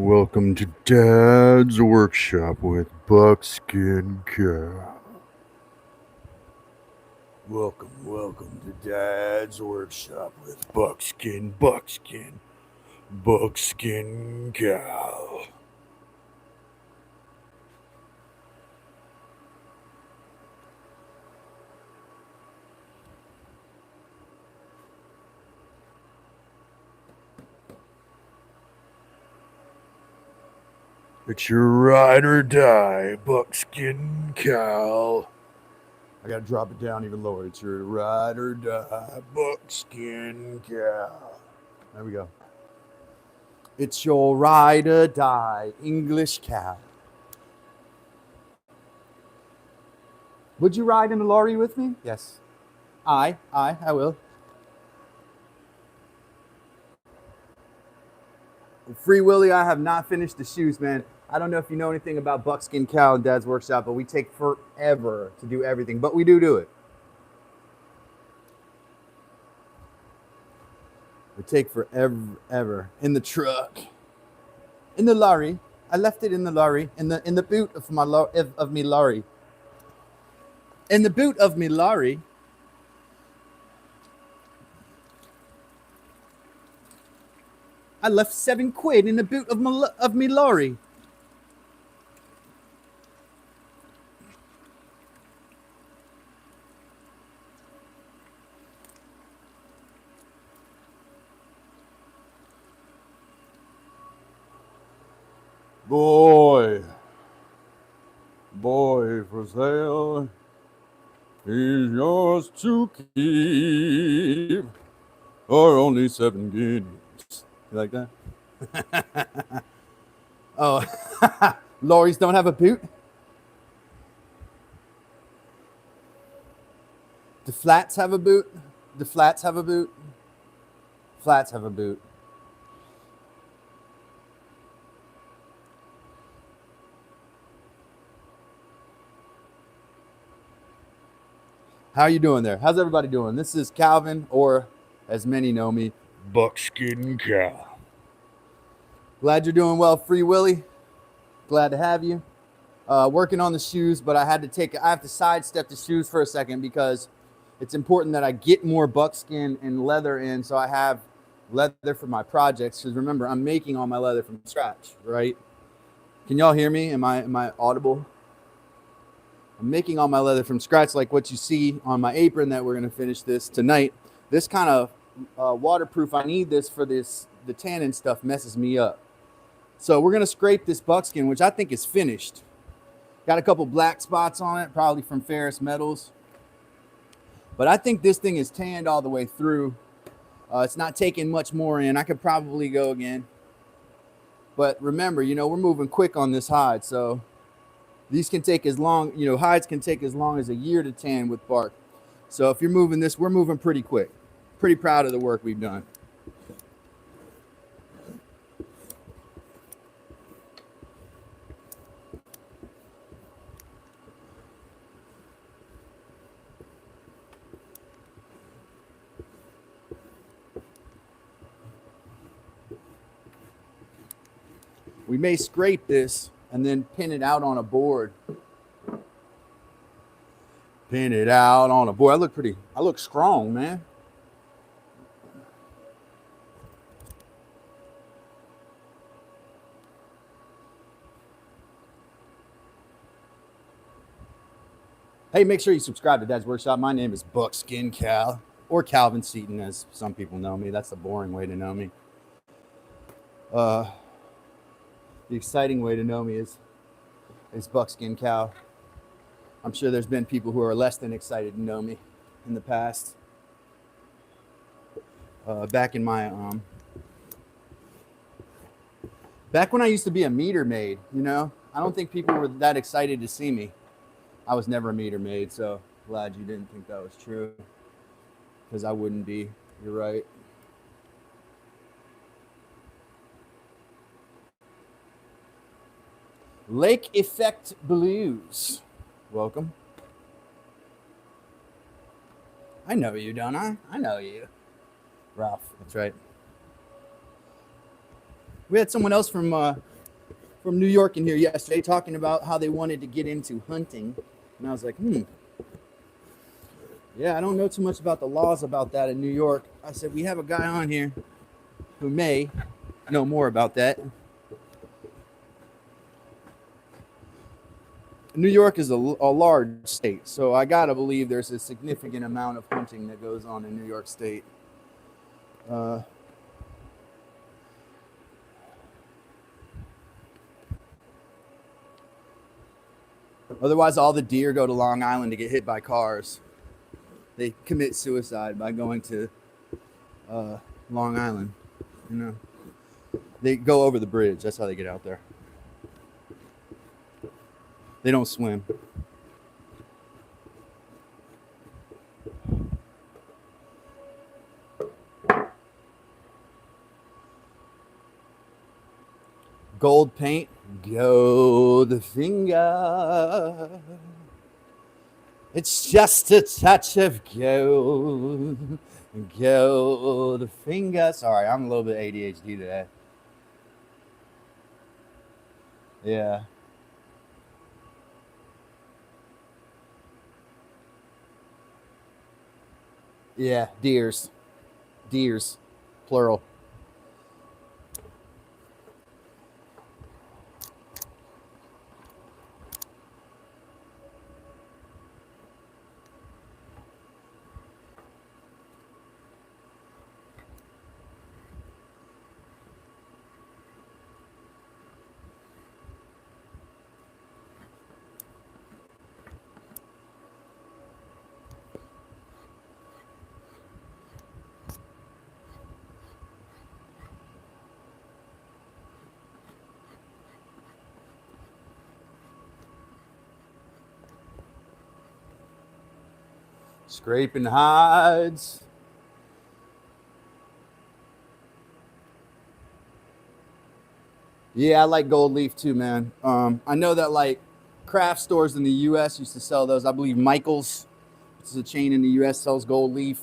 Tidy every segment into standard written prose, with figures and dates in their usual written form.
Welcome to Dad's Workshop with Buckskin Cow. Welcome to Dad's Workshop with Buckskin Cow. It's your ride or die, Buckskin Cow. I gotta drop it down even lower. It's your ride or die, Buckskin Cow. There we go. It's your ride or die, English cow. Would you ride in the lorry with me? Yes. I will. Free Willy, I have not finished the shoes, man. I don't know if you know anything about Buckskin Cow and Dad's Workshop, but we take forever to do everything. But we do it. We take forever in the truck, in the lorry. I left it in the lorry, in the boot of my me lorry. In the boot of me lorry. I left £7 in the boot of me lorry. Boy for sale is yours to keep for only 7 guineas. You like that? Oh, lorries don't have a boot? The flats have a boot? The flats have a boot? Flats have a boot. How are you doing there? How's everybody doing? This is Calvin, or as many know me, Buckskin Cow. Glad you're doing well, Free Willy. Glad to have you. Working on the shoes, but I have to sidestep the shoes for a second because it's important that I get more buckskin and leather in so I have leather for my projects. Because remember, I'm making all my leather from scratch, right? Can y'all hear me? Am I audible? I'm making all my leather from scratch, like what you see on my apron that we're going to finish this tonight. This kind of waterproof, I need this for the tannin stuff messes me up. So we're going to scrape this buckskin, which I think is finished. Got a couple black spots on it, probably from ferrous metals. But I think this thing is tanned all the way through. It's not taking much more in. I could probably go again. But remember, we're moving quick on this hide, so these can take as long, hides can take as long as a year to tan with bark. So if you're moving this, we're moving pretty quick. Pretty proud of the work we've done. We may scrape this and then pin it out on a board. Pin it out on a board. I look strong, man. Hey, make sure you subscribe to Dad's Workshop. My name is Buckskin Cal, or CalvinSeetin, as some people know me. That's the boring way to know me. The exciting way to know me is Buckskin Cow. I'm sure there's been people who are less than excited to know me in the past. Back when I used to be a meter maid, I don't think people were that excited to see me. I was never a meter maid, so glad you didn't think that was true, because I wouldn't be. You're right. Lake Effect Blues. Welcome. I know you, don't I? I know you. Ralph, that's right. We had someone else from from New York in here yesterday talking about how they wanted to get into hunting. And I was like, yeah, I don't know too much about the laws about that in New York. I said, we have a guy on here who may know more about that. New York is a large state, so I gotta believe there's a significant amount of hunting that goes on in New York State. Otherwise, all the deer go to Long Island to get hit by cars. They commit suicide by going to Long Island. You know, they go over the bridge. That's how they get out there. They don't swim. Gold paint, gold finger. It's just a touch of gold, gold finger. Sorry, I'm a little bit ADHD today. Yeah. Yeah, deers. Deers, plural. Scraping hides. Yeah, I like gold leaf too, man. I know that like craft stores in the U.S. used to sell those. I believe Michael's, which is a chain in the U.S., sells gold leaf.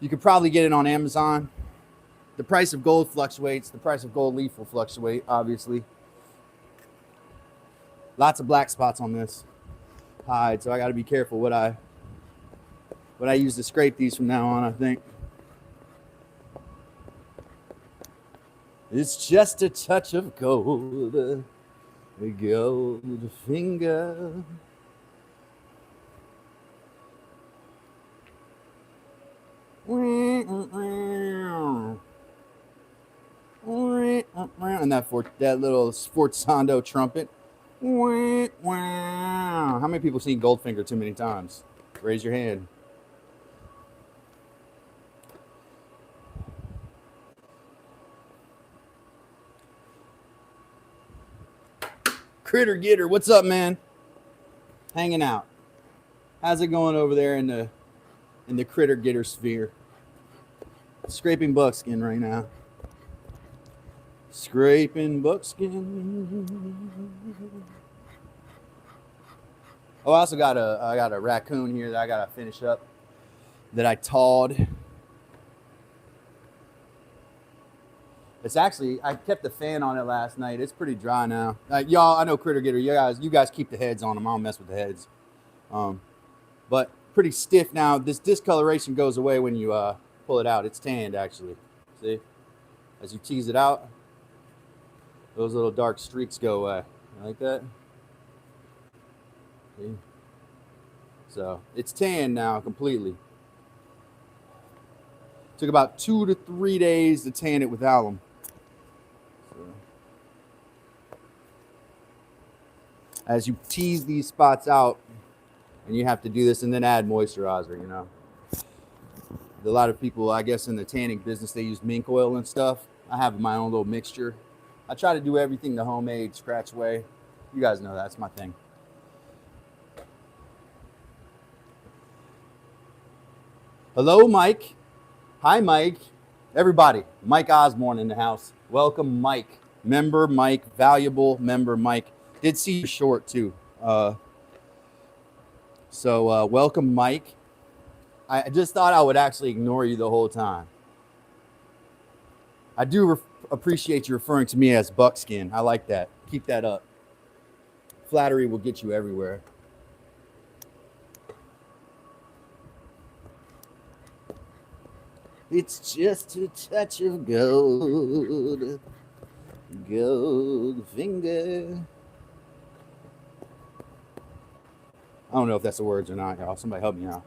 You could probably get it on Amazon. The price of gold fluctuates. The price of gold leaf will fluctuate, obviously. Lots of black spots on this hide, so I got to be careful what I use to scrape these from now on, I think. It's just a touch of gold, a gold finger. And that little Sforzando trumpet. How many people seen Goldfinger too many times? Raise your hand. Critter Getter, what's up, man? Hanging out. How's it going over there in the Critter Getter sphere? Scraping buckskin right now. Scraping buckskin. Oh, I also got a raccoon here that I gotta finish up that I tawed. It's actually, I kept the fan on it last night. It's pretty dry now. Y'all, I know Critter Getter. You guys keep the heads on them. I don't mess with the heads. But pretty stiff now. This discoloration goes away when you pull it out. It's tanned, actually. See? As you tease it out, those little dark streaks go away. Like that? See? So, it's tanned now completely. Took about 2 to 3 days to tan it with alum. As you tease these spots out, and you have to do this and then add moisturizer, you know. A lot of people, I guess, in the tanning business, they use mink oil and stuff. I have my own little mixture. I try to do everything the homemade, scratch way. You guys know that's my thing. Hello, Mike. Hi, Mike. Everybody, Mike Osborne in the house. Welcome, Mike. Member Mike, valuable member Mike. Did see you short too. So welcome, Mike. I just thought I would actually ignore you the whole time. I do appreciate you referring to me as Buckskin. I like that. Keep that up. Flattery will get you everywhere. It's just a touch of gold, gold finger. I don't know if that's the words or not, y'all. Somebody help me out.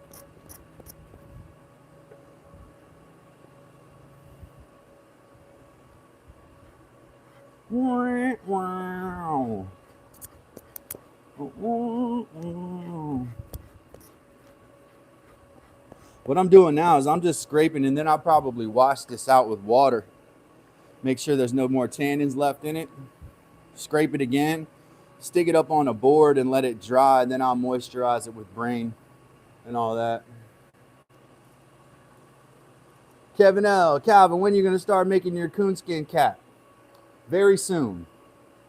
Wow. What I'm doing now is I'm just scraping, and then I'll probably wash this out with water. Make sure there's no more tannins left in it. Scrape it again. Stick it up on a board and let it dry, and then I'll moisturize it with brain and all that. Kevin L. Calvin, when are you going to start making your coonskin cap? Very soon.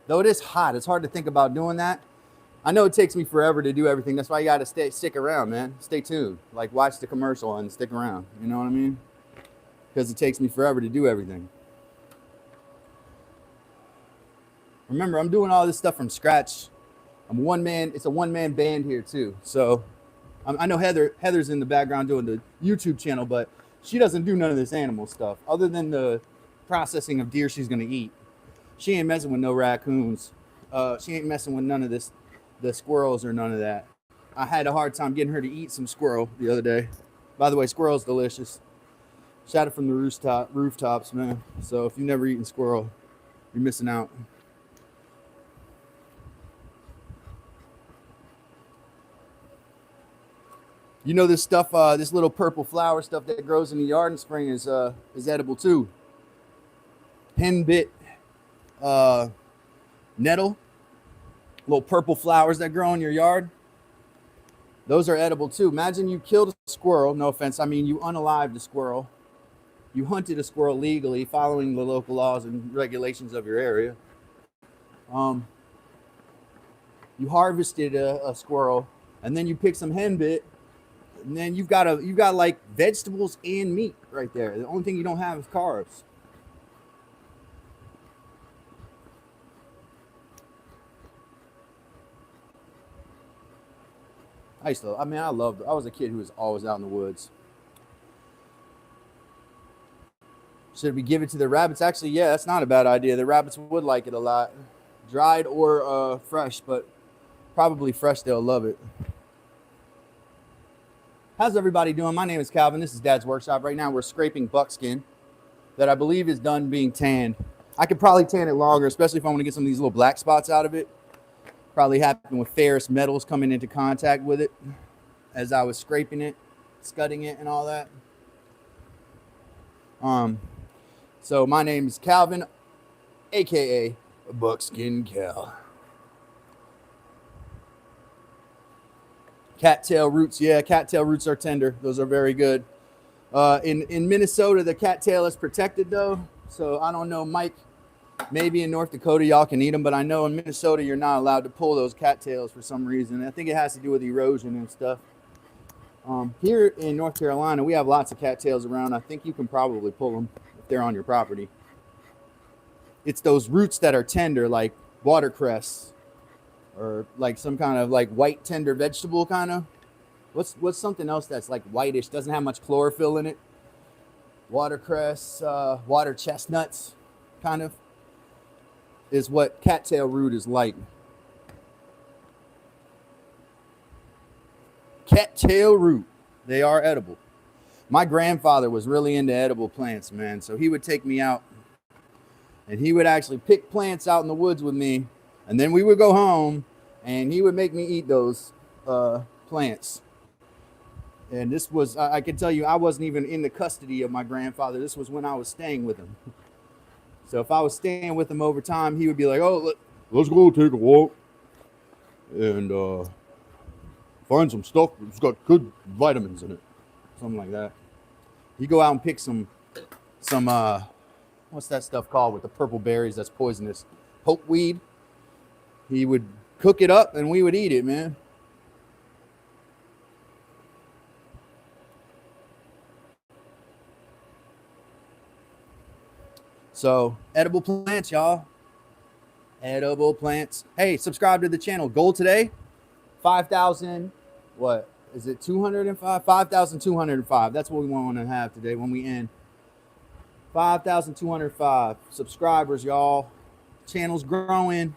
Though it is hot, it's hard to think about doing that. I know it takes me forever to do everything. That's why you got to stick around, man. Stay tuned. Like, watch the commercial and stick around. You know what I mean? Because it takes me forever to do everything. Remember, I'm doing all this stuff from scratch. I'm one man. It's a one-man band here, too. So I know Heather's in the background doing the YouTube channel, but she doesn't do none of this animal stuff other than the processing of deer she's going to eat. She ain't messing with no raccoons. She ain't messing with none of this, the squirrels or none of that. I had a hard time getting her to eat some squirrel the other day. By the way, squirrel's delicious. Shot it from the rooftops, man. So if you've never eaten squirrel, you're missing out. You know this stuff, this little purple flower stuff that grows in the yard in spring is edible too. Henbit nettle, little purple flowers that grow in your yard. Those are edible too. Imagine you killed a squirrel. No offense. I mean, you unalived a squirrel. You hunted a squirrel legally, following the local laws and regulations of your area. You harvested a squirrel, and then you pick some henbit. And then you've got like vegetables and meat right there. The only thing you don't have is carbs. I was a kid who was always out in the woods. Should we give it to the rabbits? Actually, yeah, that's not a bad idea. The rabbits would like it a lot. Dried or fresh, but probably fresh, they'll love it. How's everybody doing? My name is Calvin. This is Dad's Workshop. Right now we're scraping buckskin that I believe is done being tanned. I could probably tan it longer, especially if I want to get some of these little black spots out of it. Probably happened with ferrous metals coming into contact with it as I was scraping it, scudding it, and all that. So my name is Calvin, aka Buckskin Cal. Cattail roots, yeah, cattail roots are tender. Those are very good. In Minnesota, the cattail is protected though. So I don't know, Mike, maybe in North Dakota y'all can eat them, but I know in Minnesota you're not allowed to pull those cattails for some reason. I think it has to do with erosion and stuff. Here in North Carolina, we have lots of cattails around. I think you can probably pull them if they're on your property. It's those roots that are tender, like watercress, or like some kind of like white tender vegetable kind of. What's something else that's like whitish, doesn't have much chlorophyll in it? Watercress, water chestnuts, kind of, is what cattail root is like. Cattail root, they are edible. My grandfather was really into edible plants, man. So he would take me out and he would actually pick plants out in the woods with me. And then we would go home and he would make me eat those plants. And this was, I can tell you, I wasn't even in the custody of my grandfather. This was when I was staying with him. So if I was staying with him over time, he would be like, oh, let's go take a walk and find some stuff that's got good vitamins in it. Something like that. You go out and pick some what's that stuff called with the purple berries that's poisonous? Pokeweed. He would cook it up and we would eat it, man. So edible plants, y'all. Edible plants. Hey, subscribe to the channel. Goal today, 5,000. What is it? 205. 5,205. That's what we want to have today when we end. 5,205 subscribers, y'all. Channel's growing.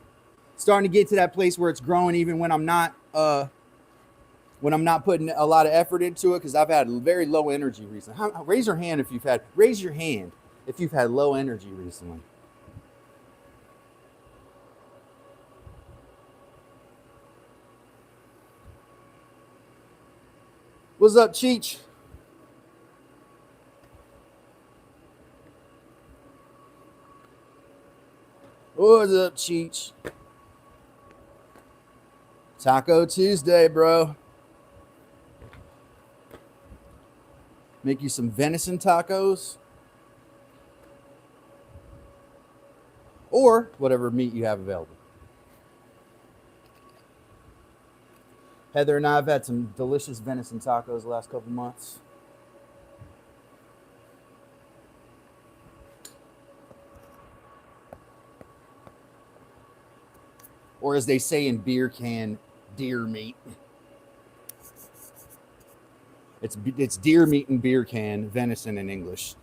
Starting to get to that place where it's growing, even when I'm not putting a lot of effort into it, because I've had very low energy recently. Raise your hand if you've had low energy recently. What's up, Cheech? What's up, Cheech? Taco Tuesday, bro. Make you some venison tacos. Or whatever meat you have available. Heather and I have had some delicious venison tacos the last couple months. Or as they say in beer can, deer meat. It's deer meat in beer can, venison in English.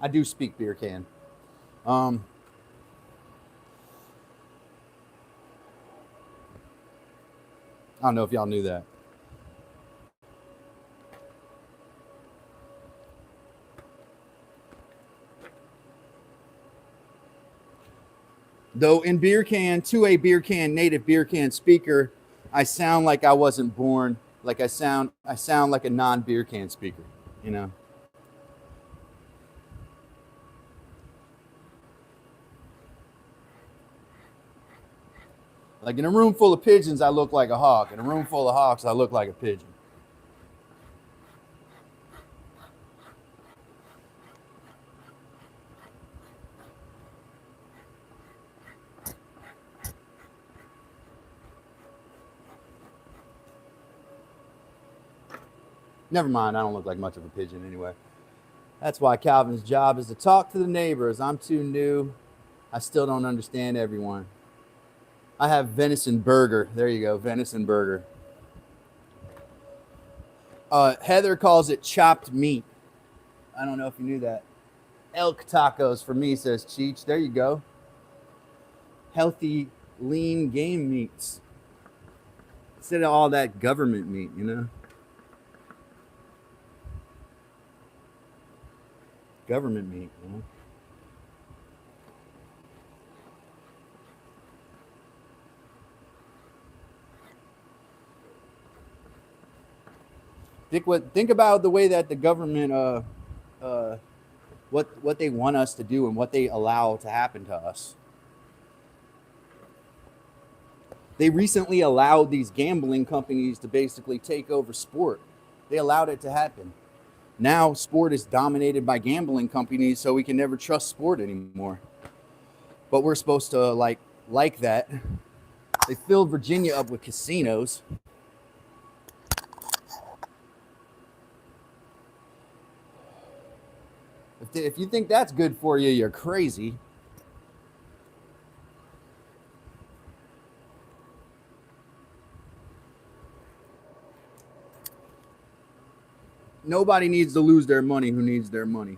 I do speak beer can. I don't know if y'all knew that. Though in beer can, to a beer can native beer can speaker, I sound like I wasn't born. Like I sound like a non-beer can speaker, you know. Like in a room full of pigeons, I look like a hawk. In a room full of hawks, I look like a pigeon. Never mind, I don't look like much of a pigeon anyway. That's why Calvin's job is to talk to the neighbors. I'm too new. I still don't understand everyone. I have venison burger. There you go, venison burger. Heather calls it chopped meat. I don't know if you knew that. Elk tacos for me, says Cheech. There you go. Healthy, lean game meats. Instead of all that government meat, you know? Government meat, you know? Think about the way that the government what they want us to do and what they allow to happen to us. They recently allowed these gambling companies to basically take over sport. They allowed it to happen. Now sport is dominated by gambling companies, so we can never trust sport anymore. But we're supposed to like that. They filled Virginia up with casinos. If you think that's good for you, you're crazy. Nobody needs to lose their money who needs their money.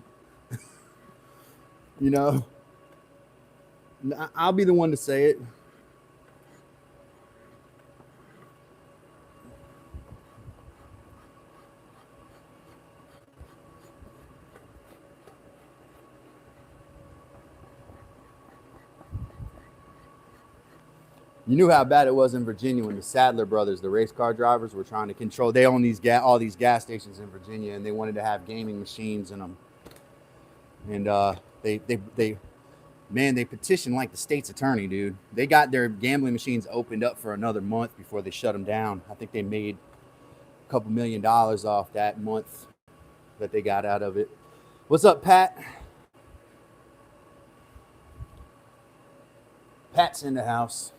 You know? I'll be the one to say it. You knew how bad it was in Virginia when the Sadler brothers, the race car drivers, were trying to control. They own all these gas stations in Virginia, and they wanted to have gaming machines in them. And they petitioned like the state's attorney, dude. They got their gambling machines opened up for another month before they shut them down. I think they made a couple $1 million off that month that they got out of it. What's up, Pat? Pat's in the house.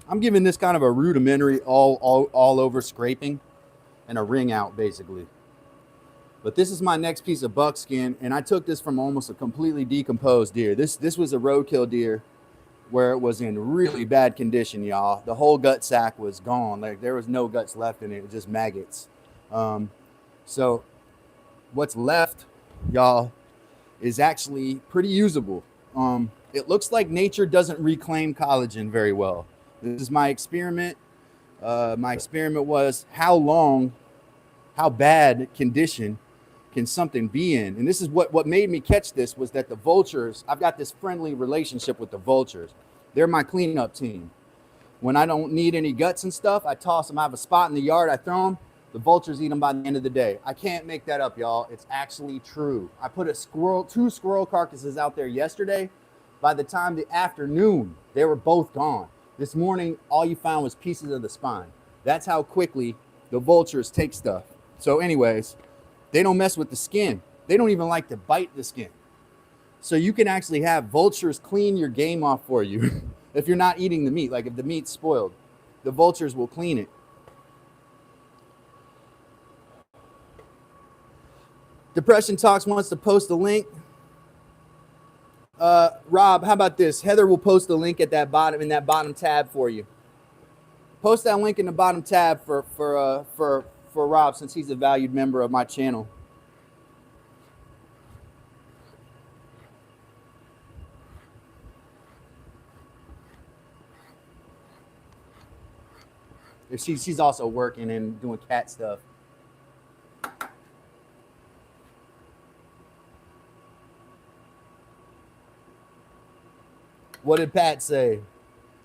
I'm giving this kind of a rudimentary all over scraping and a ring out basically. But this is my next piece of buckskin, and I took this from almost a completely decomposed deer. This was a roadkill deer where it was in really bad condition, y'all. The whole gut sack was gone. Like there was no guts left in it. It was just maggots. So what's left, y'all, is actually pretty usable. It looks like nature doesn't reclaim collagen very well. This is my experiment. My experiment was how bad condition can something be in? And this is what made me catch this was that the vultures, I've got this friendly relationship with the vultures. They're my cleanup team. When I don't need any guts and stuff, I toss them. I have a spot in the yard, I throw them. The vultures eat them by the end of the day. I can't make that up, y'all. It's actually true. I put two squirrel carcasses out there yesterday. By the time the afternoon, they were both gone. This morning, all you found was pieces of the spine. That's how quickly the vultures take stuff. So anyways, they don't mess with the skin. They don't even like to bite the skin. So you can actually have vultures clean your game off for you. If you're not eating the meat, like if the meat's spoiled, the vultures will clean it. Depression Talks wants to post a link. Rob, how about this? Heather will post a link at that bottom tab for you. Post that link in the bottom tab for Rob, since he's a valued member of my channel. She's also working and doing cat stuff. What did Pat say?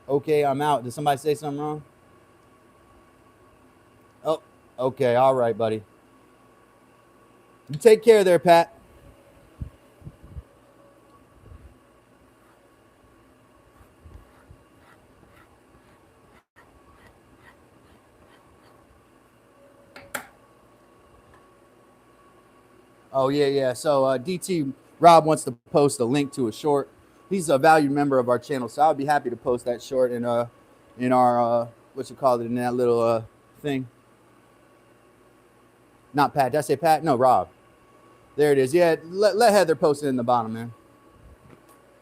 Okay, I'm out. Did somebody say something wrong? Oh, okay. All right, buddy. You take care there, Pat. Oh, yeah. So DT Rob wants to post a link to a short. He's a valued member of our channel, so I'll be happy to post that short in our what you call it, in that little thing. Not Pat. Did I say Pat? No, Rob. There it is. Yeah, let Heather post it in the bottom, man.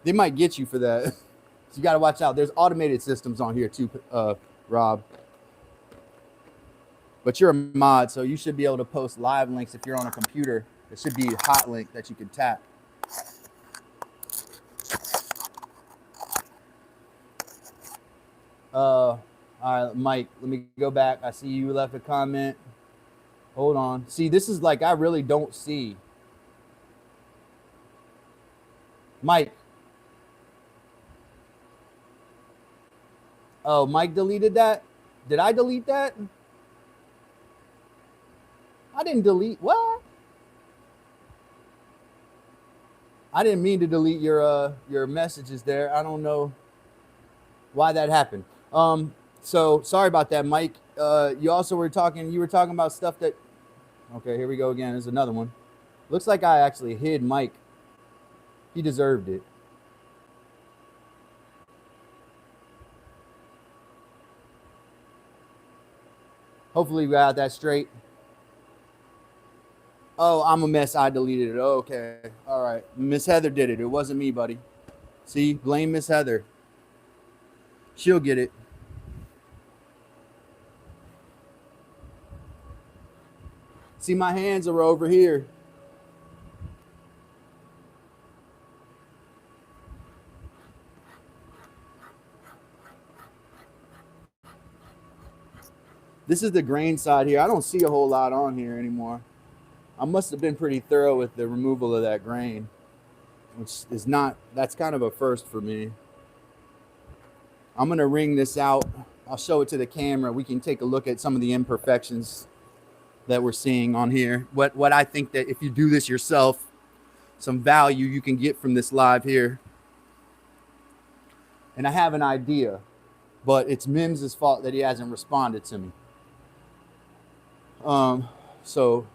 They might get you for that. So you got to watch out. There's automated systems on here too, Rob. But you're a mod, so you should be able to post live links if you're on a computer. It should be a hot link that you can tap. All right, Mike, let me go back. I see you left a comment. Hold on. See, this is like I really don't see. Mike. Oh, Mike deleted that? Did I delete that? I didn't delete. What? I didn't mean to delete your messages there. I don't know why that happened. So sorry about that, Mike. You were talking about stuff that, okay, here we go again. There's another one. Looks like I actually hid Mike. He deserved it. Hopefully we got that straight. Oh, I'm a mess. I deleted it. Okay. All right. Miss Heather did it. It wasn't me, buddy. See, blame Miss Heather. She'll get it. See, my hands are over here. This is the grain side here. I don't see a whole lot on here anymore. I must have been pretty thorough with the removal of that grain, which is not, that's kind of a first for me. I'm going to wring this out. I'll show it to the camera. We can take a look at some of the imperfections that we're seeing on here. What I think that if you do this yourself, some value you can get from this live here. And I have an idea, but it's Mims's fault that he hasn't responded to me. So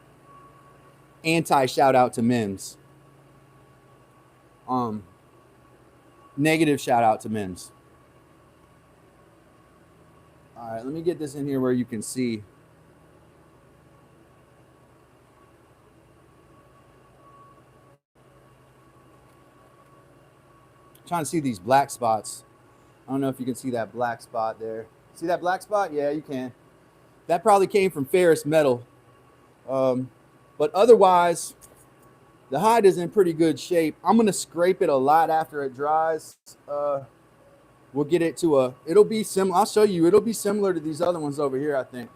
anti-shout out to Mims. Negative shout out to Mims. All right, let me get this in here where you can see. I'm trying to see these black spots. I don't know if you can see that black spot there. See that black spot? Yeah, you can. That probably came from ferrous metal. But otherwise, the hide is in pretty good shape. I'm going to scrape it a lot after it dries. We'll get it to it'll be similar. I'll show you. It'll be similar to these other ones over here, I think.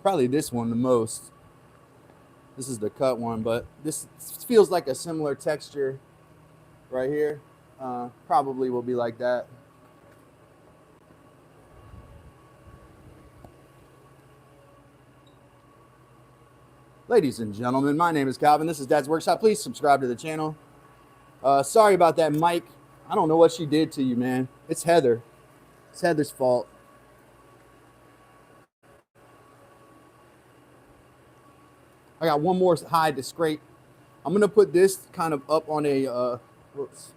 Probably this one the most. This is the cut one, but this feels like a similar texture right here. Probably will be like that. Ladies and gentlemen, my name is Calvin. This is Dad's Workshop. Please subscribe to the channel. Sorry about that, Mike. I don't know what she did to you, man. It's Heather. It's Heather's fault. I got one more hide to scrape. I'm going to put this kind of up on a, whoops.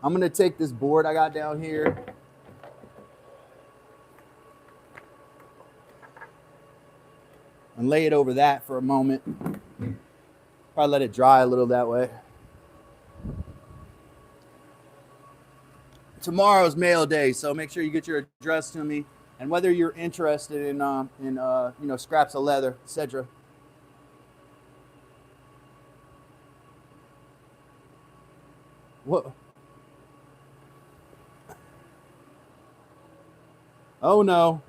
I'm going to take this board I got down here. And lay it over that for a moment. Probably let it dry a little that way. Tomorrow's mail day, so make sure you get your address to me. And whether you're interested in scraps of leather, etc. What? Oh no!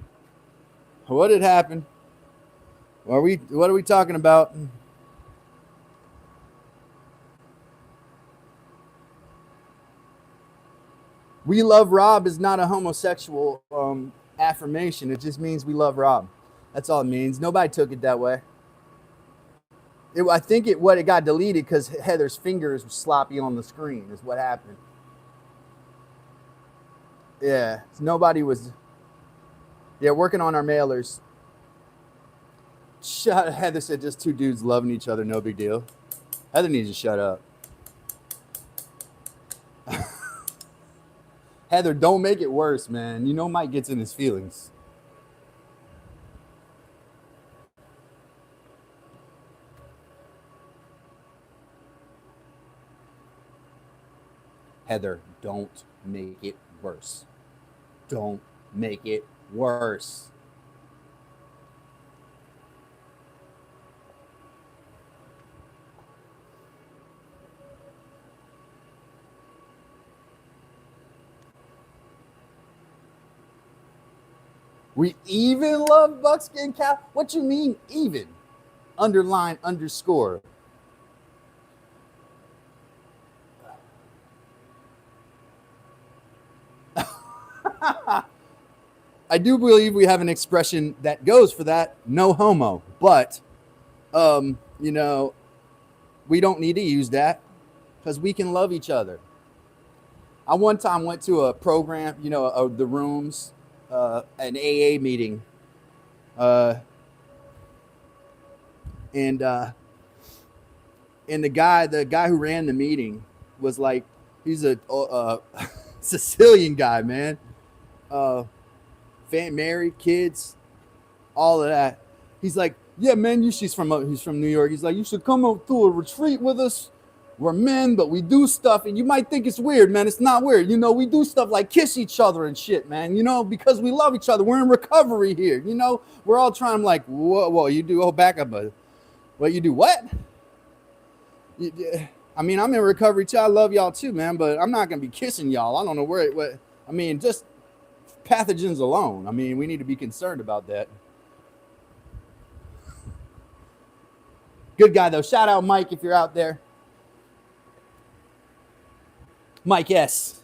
What had happened? What are we talking about? We love Rob is not a homosexual affirmation. It just means we love Rob. That's all it means. Nobody took it that way. I think it got deleted because Heather's fingers were sloppy on the screen is what happened. Yeah, nobody was. Yeah, working on our mailers. Heather said just two dudes loving each other, no big deal. Heather needs to shut up. Heather, don't make it worse, man. You know Mike gets in his feelings. Heather, don't make it worse. Don't make it worse. We even love Buckskin Cow. What you mean even? Underline underscore. I do believe we have an expression that goes for that, no homo. But, we don't need to use that because we can love each other. I one time went to a program, the rooms, an AA meeting. And the guy who ran the meeting was like, he's a Sicilian guy, man. Married, kids, all of that. He's like, yeah, man, he's from New York. He's like, you should come up to a retreat with us. We're men, but we do stuff, and you might think it's weird, man. It's not weird. We do stuff like kiss each other and shit, man, because we love each other. We're in recovery here, We're all trying, like, whoa, you do, back up. What, you do what? I'm in recovery, too. I love y'all, too, man, but I'm not going to be kissing y'all. I don't know just pathogens alone. We need to be concerned about that. Good guy, though. Shout out Mike if you're out there. Mike S.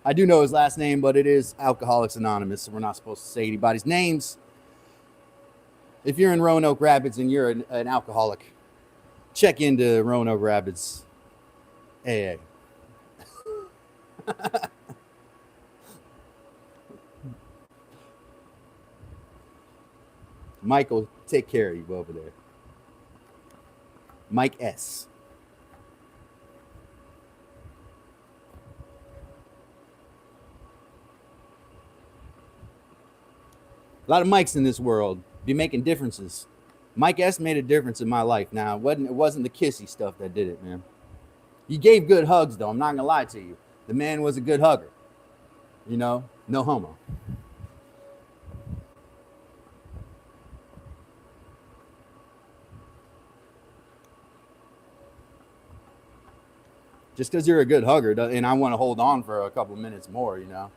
I do know his last name, but it is Alcoholics Anonymous, so we're not supposed to say anybody's names. If you're in Roanoke Rapids and you're an alcoholic, check into Roanoke Rapids AA. Michael, take care of you over there. Mike S. A lot of Mikes in this world be making differences. Mike S made a difference in my life. Now, it wasn't the kissy stuff that did it, man. He gave good hugs, though. I'm not gonna lie to you. The man was a good hugger. You know, no homo. Just because you're a good hugger, and I want to hold on for a couple minutes more, you know,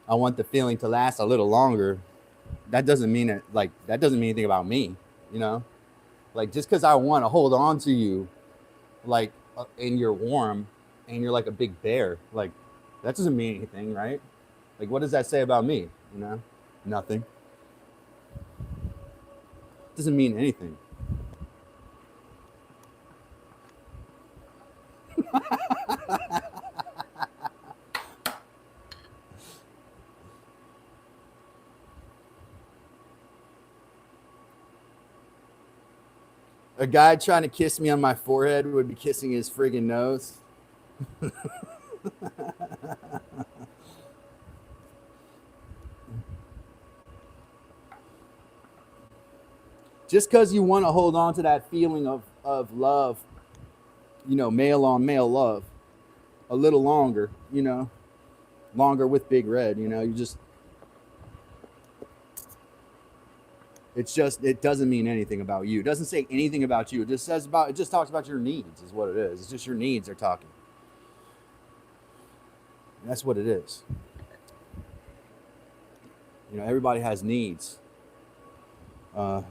I want the feeling to last a little longer. That doesn't mean it. Like that doesn't mean anything about me, you know. Like just because I want to hold on to you, like, and you're warm, and you're like a big bear, like that doesn't mean anything, right? Like what does that say about me? You know, nothing. Doesn't mean anything. A guy trying to kiss me on my forehead would be kissing his friggin' nose. Just because you want to hold on to that feeling of love, you know, male on male love, a little longer, you know, longer with Big Red, you know, you just, it's just, it doesn't mean anything about you. It doesn't say anything about you. It just says about, it just talks about your needs, is what it is. It's just your needs are talking. And that's what it is. You know, everybody has needs. We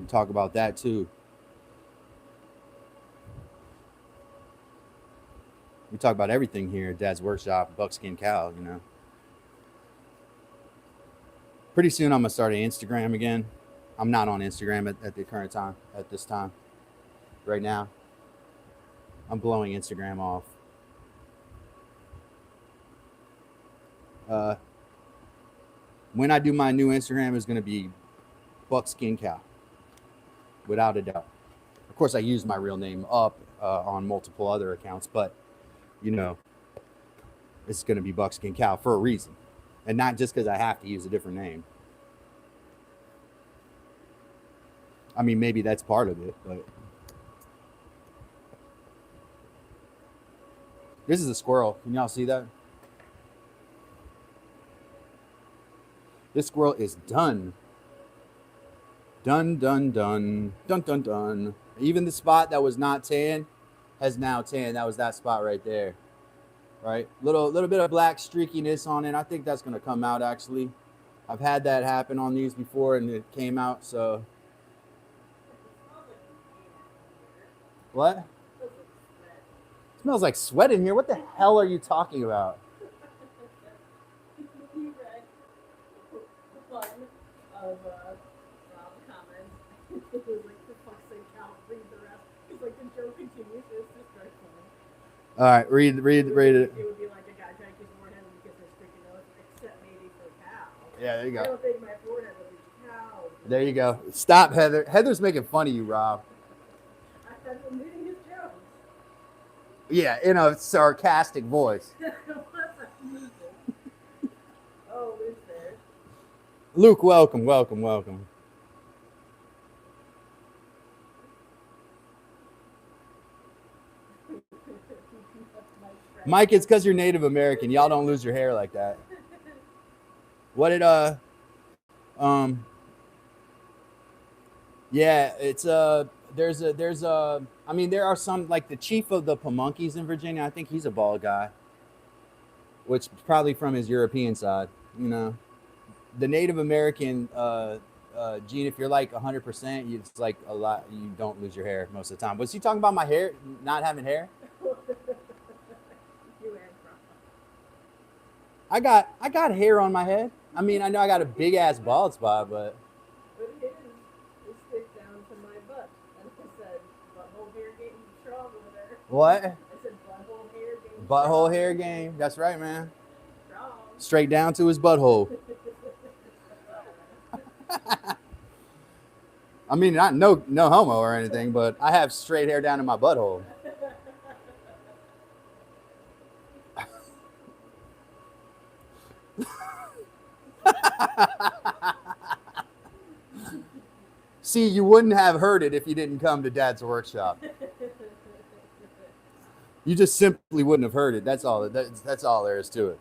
talk about that too. We talk about everything here at Dad's Workshop, Buckskin Cow, you know. Pretty soon I'm gonna start an Instagram again. I'm not on Instagram at the current time, at this time. Right now. I'm blowing Instagram off. Uh, when I do my new Instagram is gonna be Buckskin Cow, without a doubt. Of course, I use my real name up on multiple other accounts, but you know, it's going to be Buckskin Cow for a reason, and not just because I have to use a different name. I mean, maybe that's part of it, but this is a squirrel. Can y'all see that? This squirrel is done. Done, done, done, dun, dun, dun. Even the spot that was not tan has now tan. That was that spot right there, right? Little bit of black streakiness on it. I think that's gonna come out actually. I've had that happen on these before, and it came out. So what? It smells like sweat in here. What the hell are you talking about? Of comments. It was like, for fuck's sake, Cal, read the rest. It's like the joke continues. It's just very funny. All right, read it. It would be like a guy trying to kiss forehead and kiss his freaking nose, except maybe for Cal. Yeah, there you I go. don't think my forehead would be Cal. There you go. Stop, Heather. Heather's making fun of you, Rob. I've been reading his jokes. Yeah, in a sarcastic voice. Oh, Luke's there. Luke, welcome, welcome, welcome. Mike, it's because you're Native American. Y'all don't lose your hair like that. What did yeah, it's there's I mean there are some, like the chief of the Pamunkeys in Virginia. I think he's a bald guy, which probably from his European side. You know, the Native American gene. If you're like 100%, it's like a lot. You don't lose your hair most of the time. Was he talking about my hair not having hair? I got hair on my head. I mean, I know I got a big ass bald spot, but his stick down to my butt, and I said, "Butthole hair game strong over there." what? I said, "Butthole hair game." Butthole hair game. That's right, man. Strong. Straight down to his butthole. I mean, not no homo or anything, but I have straight hair down to my butthole. See, you wouldn't have heard it if you didn't come to Dad's workshop. You just simply wouldn't have heard it. That's all. That's all there is to it.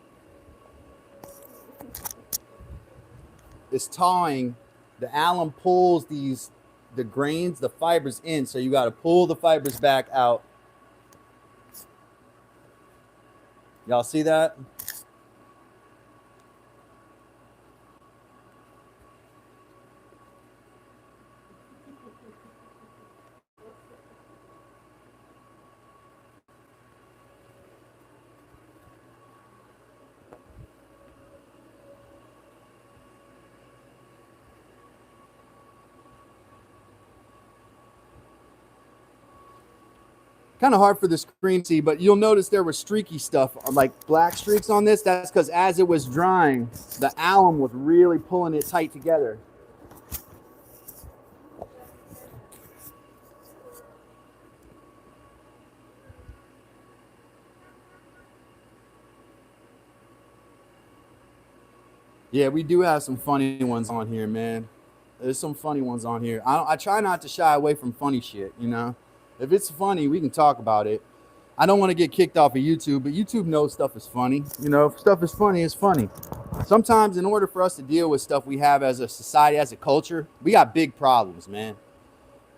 It's tawing. The alum pulls the grains, the fibers in, so you got to pull the fibers back out. Y'all see that? Kind of hard for the screen to see, but you'll notice there was streaky stuff, like black streaks on this. That's because as it was drying, the alum was really pulling it tight together. Yeah, we do have some funny ones on here, man. There's some funny ones on here. I try not to shy away from funny shit, you know? If it's funny, we can talk about it. I don't want to get kicked off of YouTube, but YouTube knows stuff is funny. You know, if stuff is funny, it's funny. Sometimes in order for us to deal with stuff we have as a society, as a culture, we got big problems, man.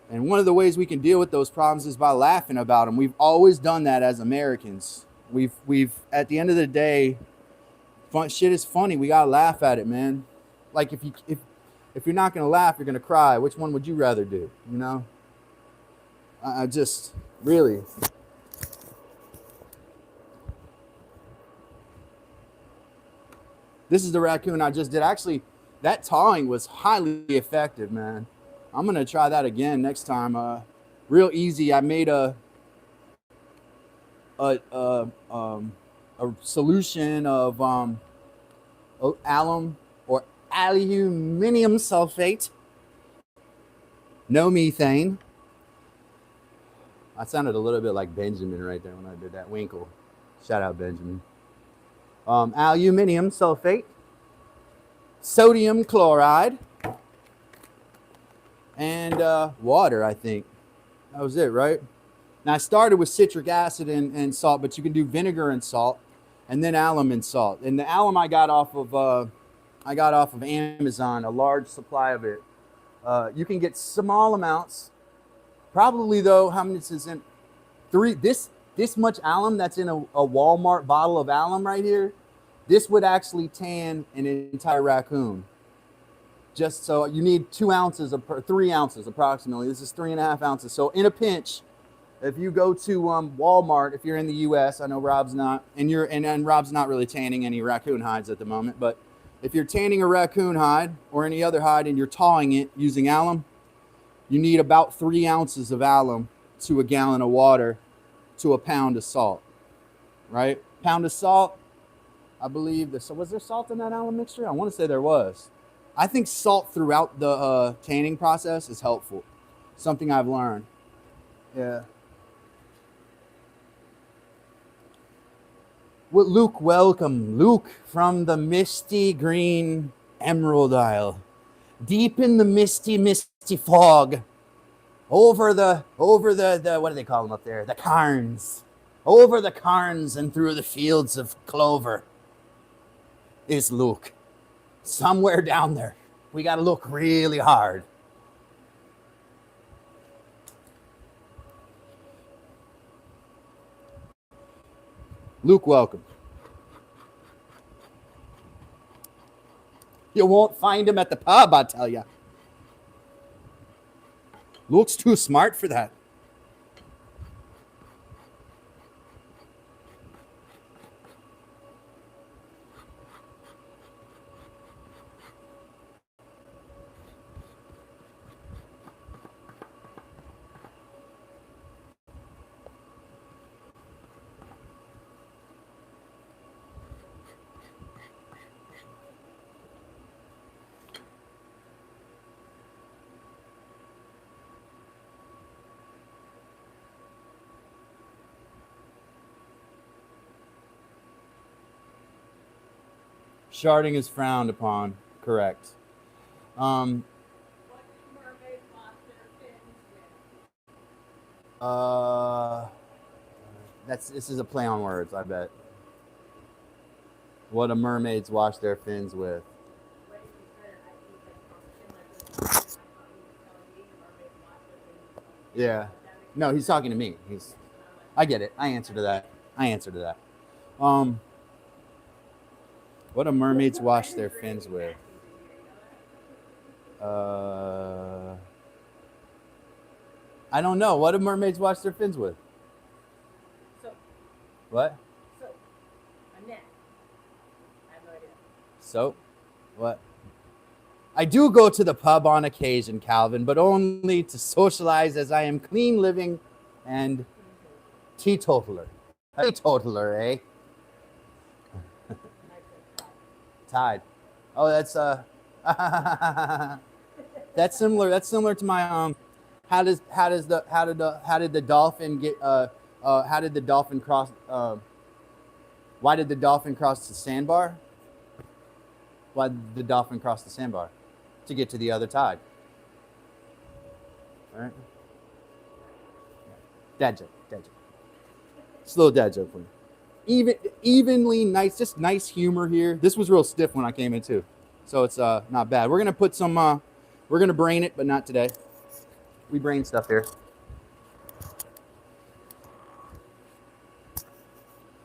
And one of the ways we can deal with those problems is by laughing about them. We've always done that as Americans. We've at the end of the day, shit is funny. We gotta laugh at it, man. Like if you're not gonna laugh, you're gonna cry. Which one would you rather do? You know? I just really. This is the raccoon I just did. Actually, that tawing was highly effective, man. I'm gonna try that again next time. Real easy. I made a solution of alum or aluminium sulfate, no methane. I sounded a little bit like Benjamin right there when I did that. Winkle. Shout out Benjamin. Aluminium sulfate, sodium chloride, and water, I think. That was it, right? Now I started with citric acid and salt, but you can do vinegar and salt, and then alum and salt. And the alum I got off of Amazon, a large supply of it. You can get small amounts. Probably though, how many is in this much alum that's in a Walmart bottle of alum right here, this would actually tan an entire raccoon. Just so you need 2 ounces of 3 ounces approximately. This is 3.5 ounces. So in a pinch, if you go to Walmart, if you're in the U.S., I know Rob's not, and Rob's not really tanning any raccoon hides at the moment, but if you're tanning a raccoon hide or any other hide and you're tawing it using alum, you need about 3 ounces of alum to a gallon of water to a pound of salt, right? Pound of salt, I believe. So was there salt in that alum mixture? I want to say there was. I think salt throughout the tanning process is helpful. Something I've learned. Yeah. Well, Luke, welcome. Luke from the misty green Emerald Isle. Deep in the misty, misty fog. Over the what do they call them up there? The cairns. Over the cairns and through the fields of clover is Luke. Somewhere down there. We got to look really hard. Luke, welcome. You won't find him at the pub, I tell you. Luke's too smart for that. Sharding is frowned upon. Correct. What mermaid This is a play on words, I bet. What do mermaids wash their fins with? What if you said I think like similar to this, I thought he was telling me mermaids watch their things. Yeah. That makes No, he's talking to me. He's. sense. And I'm like, I get it. I answer to that. I answer to that. Um, what do mermaids wash their fins with? I don't know. What do mermaids wash their fins with? So, What? a net. I have no idea. Soap? What? I do go to the pub on occasion, Calvin, but only to socialize, as I am clean living and teetotaler. A teetotaler, eh? Tide. Oh, that's that's similar. That's similar to my how did the dolphin get how did the dolphin cross why did the dolphin cross the sandbar? Why did the dolphin cross the sandbar? To get to the other tide. All right. Dad joke. It's a little dad joke for you. Evenly nice, just nice humor here. This was real stiff when I came in too, so it's not bad. We're gonna put some we're gonna brain it, but not today. We brain stuff here.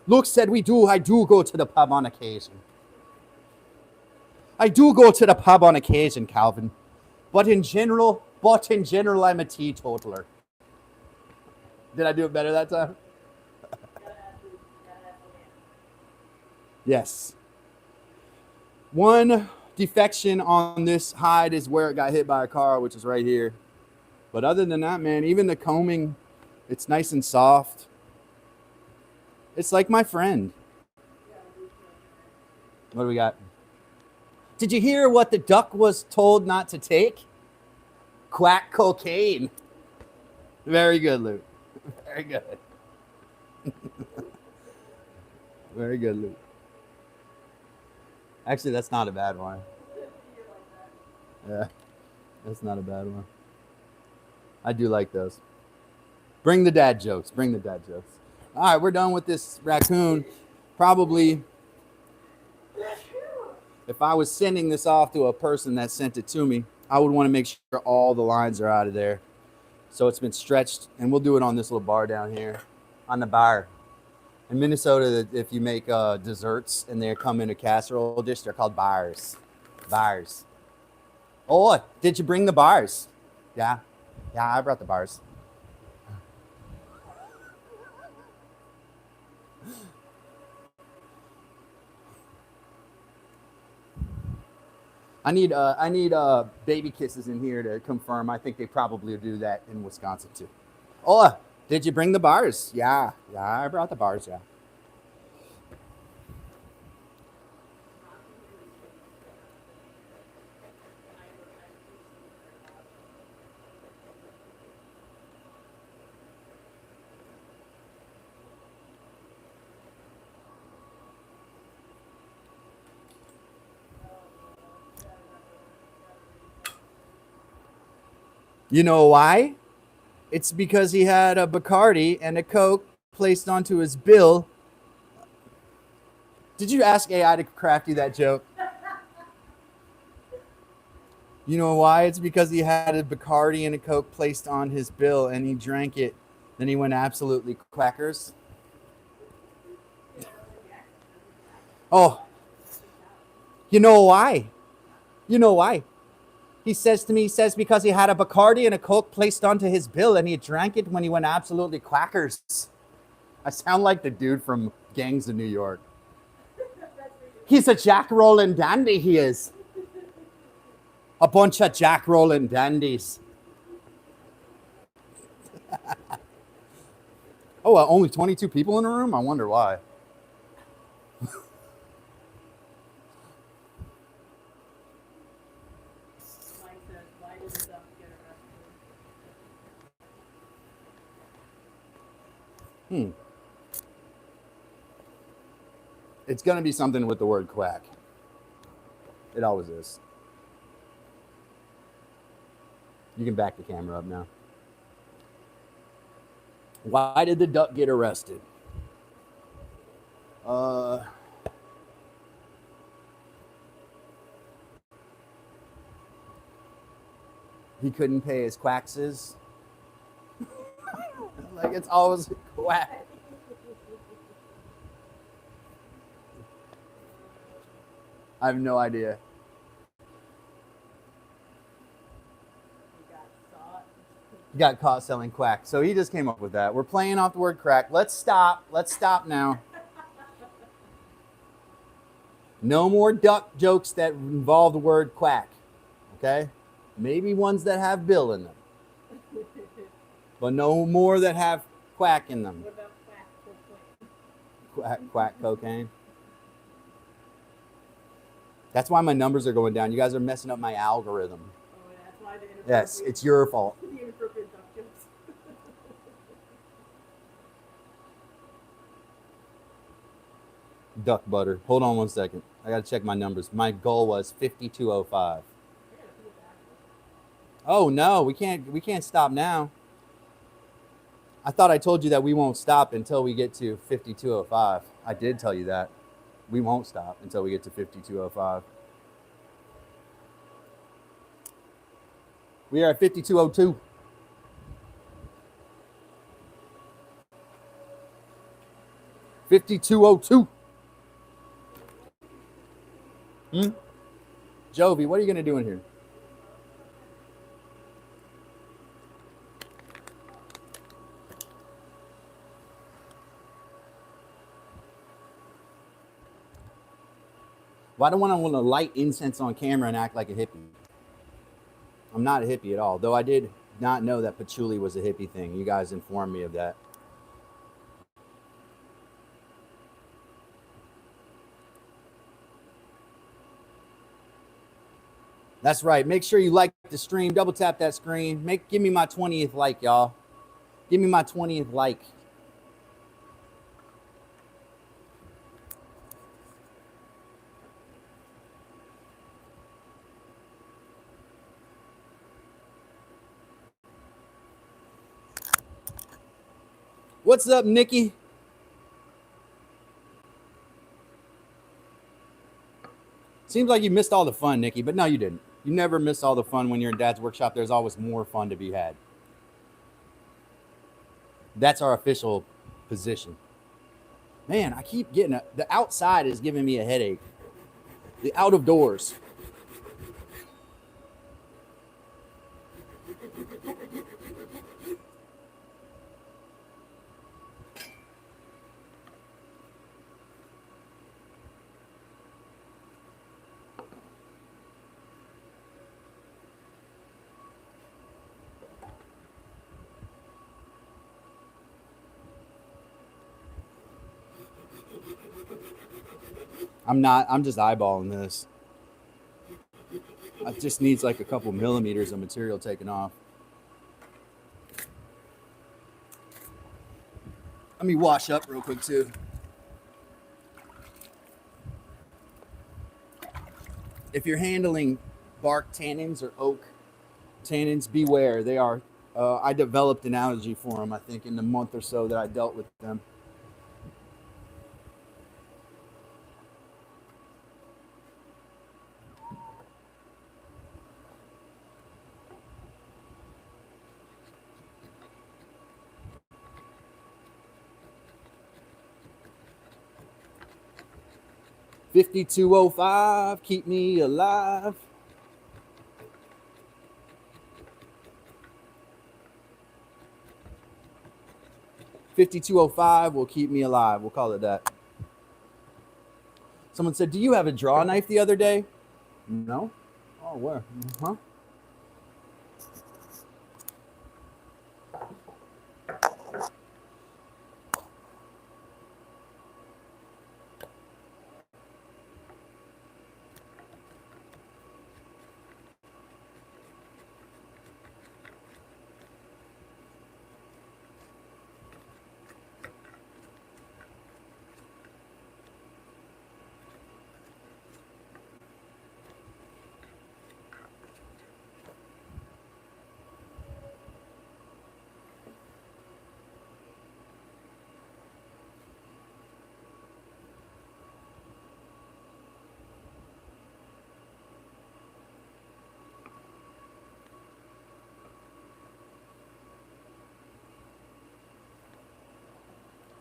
Luke said I do go to the pub on occasion. I do go to the pub on occasion, Calvin. But in general, I'm a teetotaler. Did I do it better that time? Yes. One defection on this hide is where it got hit by a car, which is right here. But other than that, man, even the combing, it's nice and soft. It's like my friend. What do we got? Did you hear what the duck was told not to take? Quack cocaine. Very good, Luke. Very good. Very good, Luke. Actually, that's not a bad one. Yeah, that's not a bad one. I do like those. Bring the dad jokes. Bring the dad jokes. All right, we're done with this raccoon. Probably, if I was sending this off to a person that sent it to me, I would want to make sure all the lines are out of there. So it's been stretched, and we'll do it on this little bar down here, on the bar. In Minnesota, if you make desserts and they come in a casserole dish, they're called bars. Bars. Oh, did you bring the bars? Yeah. Yeah, I brought the bars. I need baby kisses in here to confirm. I think they probably do that in Wisconsin too. Oh, did you bring the bars? Yeah, I brought the bars. Yeah. You know why? It's because he had a Bacardi and a Coke placed onto his bill. Did you ask AI to craft you that joke? You know why? It's because he had a Bacardi and a Coke placed on his bill and he drank it. Then he went absolutely quackers. Oh, you know why? You know why? He says to me, because he had a Bacardi and a Coke placed onto his bill and he drank it when he went absolutely quackers. I sound like the dude from Gangs of New York. He's a Jack Rollin' dandy, he is. A bunch of Jack Rollin' dandies. Oh, only 22 people in the room? I wonder why. It's going to be something with the word quack. It always is. You can back the camera up now. Why did the duck get arrested? He couldn't pay his quaxes. Like it's always quack. I have no idea. He got caught selling quack. So he just came up with that. We're playing off the word crack. Let's stop. Let's stop now. No more duck jokes that involve the word quack. Okay? Maybe ones that have Bill in them. But no more that have quack in them. What about quack cocaine? Quack cocaine. That's why my numbers are going down. You guys are messing up my algorithm. Oh, yeah, that's why the inappropriate. Yes, it's your fault. The inappropriate duck jokes. Duck butter. Hold on one second. I got to check my numbers. My goal was 5205. Oh no, we can't stop now. I thought I told you that we won't stop until we get to 5205. I did tell you that. We won't stop until we get to 5205. We are at 5202. Jovi, what are you going to do in here? Why do I want to light incense on camera and act like a hippie? I'm not a hippie at all, though I did not know that patchouli was a hippie thing. You guys informed me of that. That's right. Make sure you like the stream. Double tap that screen. Give me my 20th like, y'all. Give me my 20th like. What's up, Nikki? Seems like you missed all the fun, Nikki, but no, you didn't. You never miss all the fun when you're in Dad's workshop. There's always more fun to be had. That's our official position. Man, I keep getting the outside is giving me a headache. The out of doors. I'm just eyeballing this. It just needs like a couple millimeters of material taken off. Let me wash up real quick too. If you're handling bark tannins or oak tannins, beware. They are, I developed an allergy for them, I think, in the month or so that I dealt with them. $52.05, keep me alive. $52.05 will keep me alive. We'll call it that. Someone said, "Do you have a draw knife the other day?" No. Oh, where? Huh?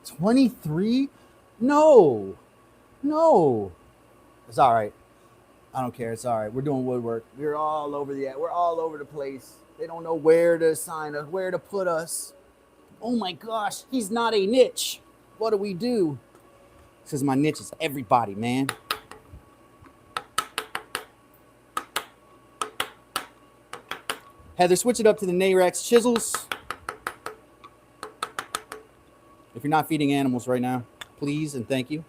23? No. No. It's all right. I don't care. It's all right. We're doing woodwork. We're all over the place. They don't know where to assign us, where to put us. Oh my gosh, he's not a niche. What do we do? Because my niche is everybody, man. Heather, switch it up to the Narex chisels. If you're not feeding animals right now, please and thank you.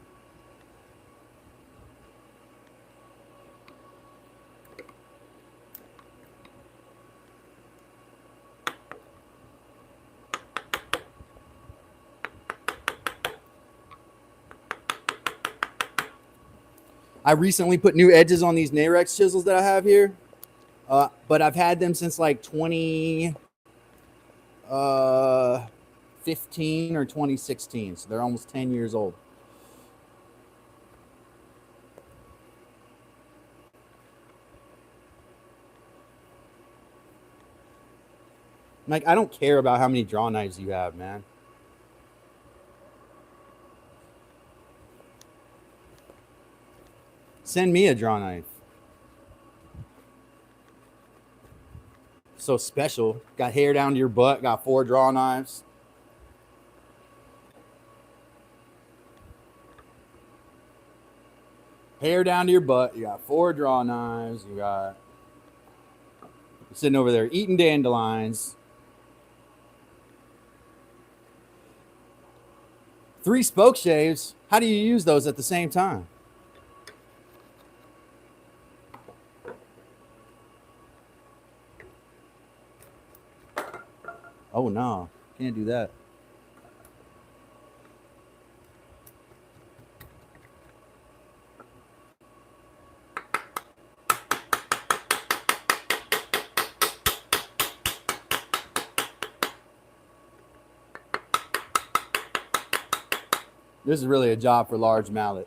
I recently put new edges on these Narex chisels that I have here, but I've had them since like 2015 or 2016, so they're almost 10 years old. Like, I don't care about how many draw knives you have, man. Send me a draw knife. So special. Got hair down to your butt. Got 4 draw knives. Hair down to your butt. You got 4 draw knives. You're sitting over there eating dandelions. 3 spoke shaves. How do you use those at the same time? Oh no, can't do that. This is really a job for large mallet.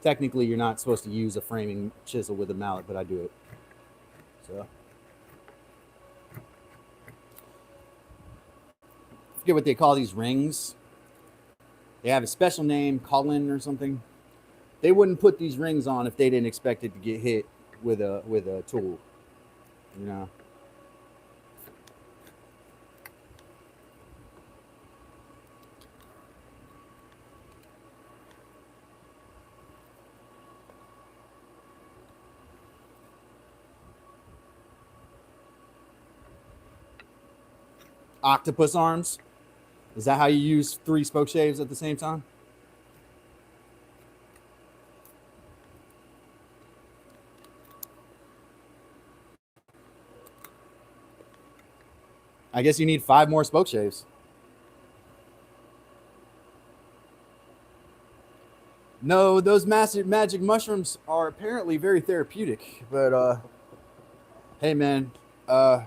Technically, you're not supposed to use a framing chisel with a mallet, but I do it. So, I forget what they call these rings. They have a special name, Colin or something. They wouldn't put these rings on if they didn't expect it to get hit with a tool. You know. Octopus arms. Is that how you use 3 spoke shaves at the same time? I guess you need 5 more spoke shaves. No, those massive magic mushrooms are apparently very therapeutic, but hey man, I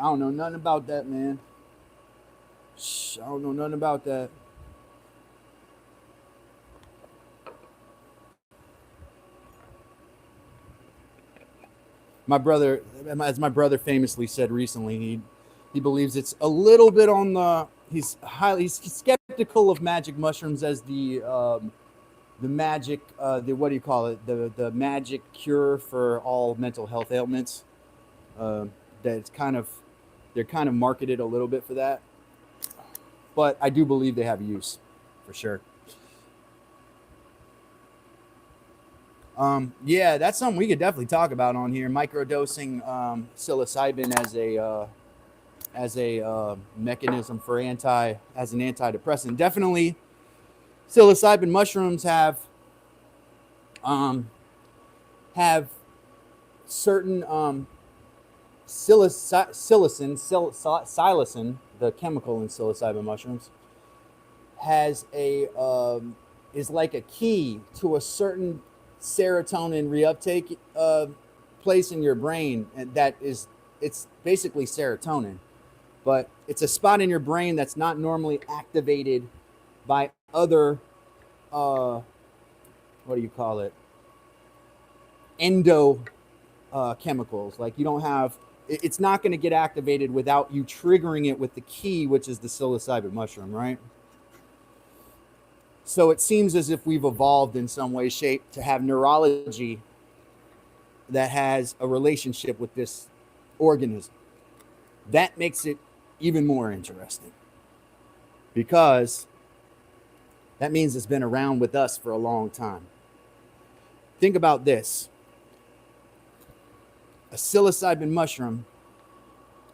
don't know nothing about that, man. Shh, I don't know nothing about that. My brother, as my brother famously said recently, he believes it's a little bit on the. He's skeptical of magic mushrooms as the magic what do you call it, the magic cure for all mental health ailments. That it's kind of, they're kind of marketed a little bit for that. But I do believe they have use, for sure. Yeah, that's something we could definitely talk about on here. Microdosing psilocybin as a mechanism for as an antidepressant. Definitely, psilocybin mushrooms have certain psilocin, the chemical in psilocybin mushrooms, has is like a key to a certain serotonin reuptake place in your brain, and it's basically serotonin, but it's a spot in your brain that's not normally activated by other what do you call it, endo chemicals. Like, you don't have it's not going to get activated without you triggering it with the key, which is the psilocybin mushroom, right? So it seems as if we've evolved in some way, shape to have neurology that has a relationship with this organism. That makes it even more interesting because that means it's been around with us for a long time. Think about this. A psilocybin mushroom,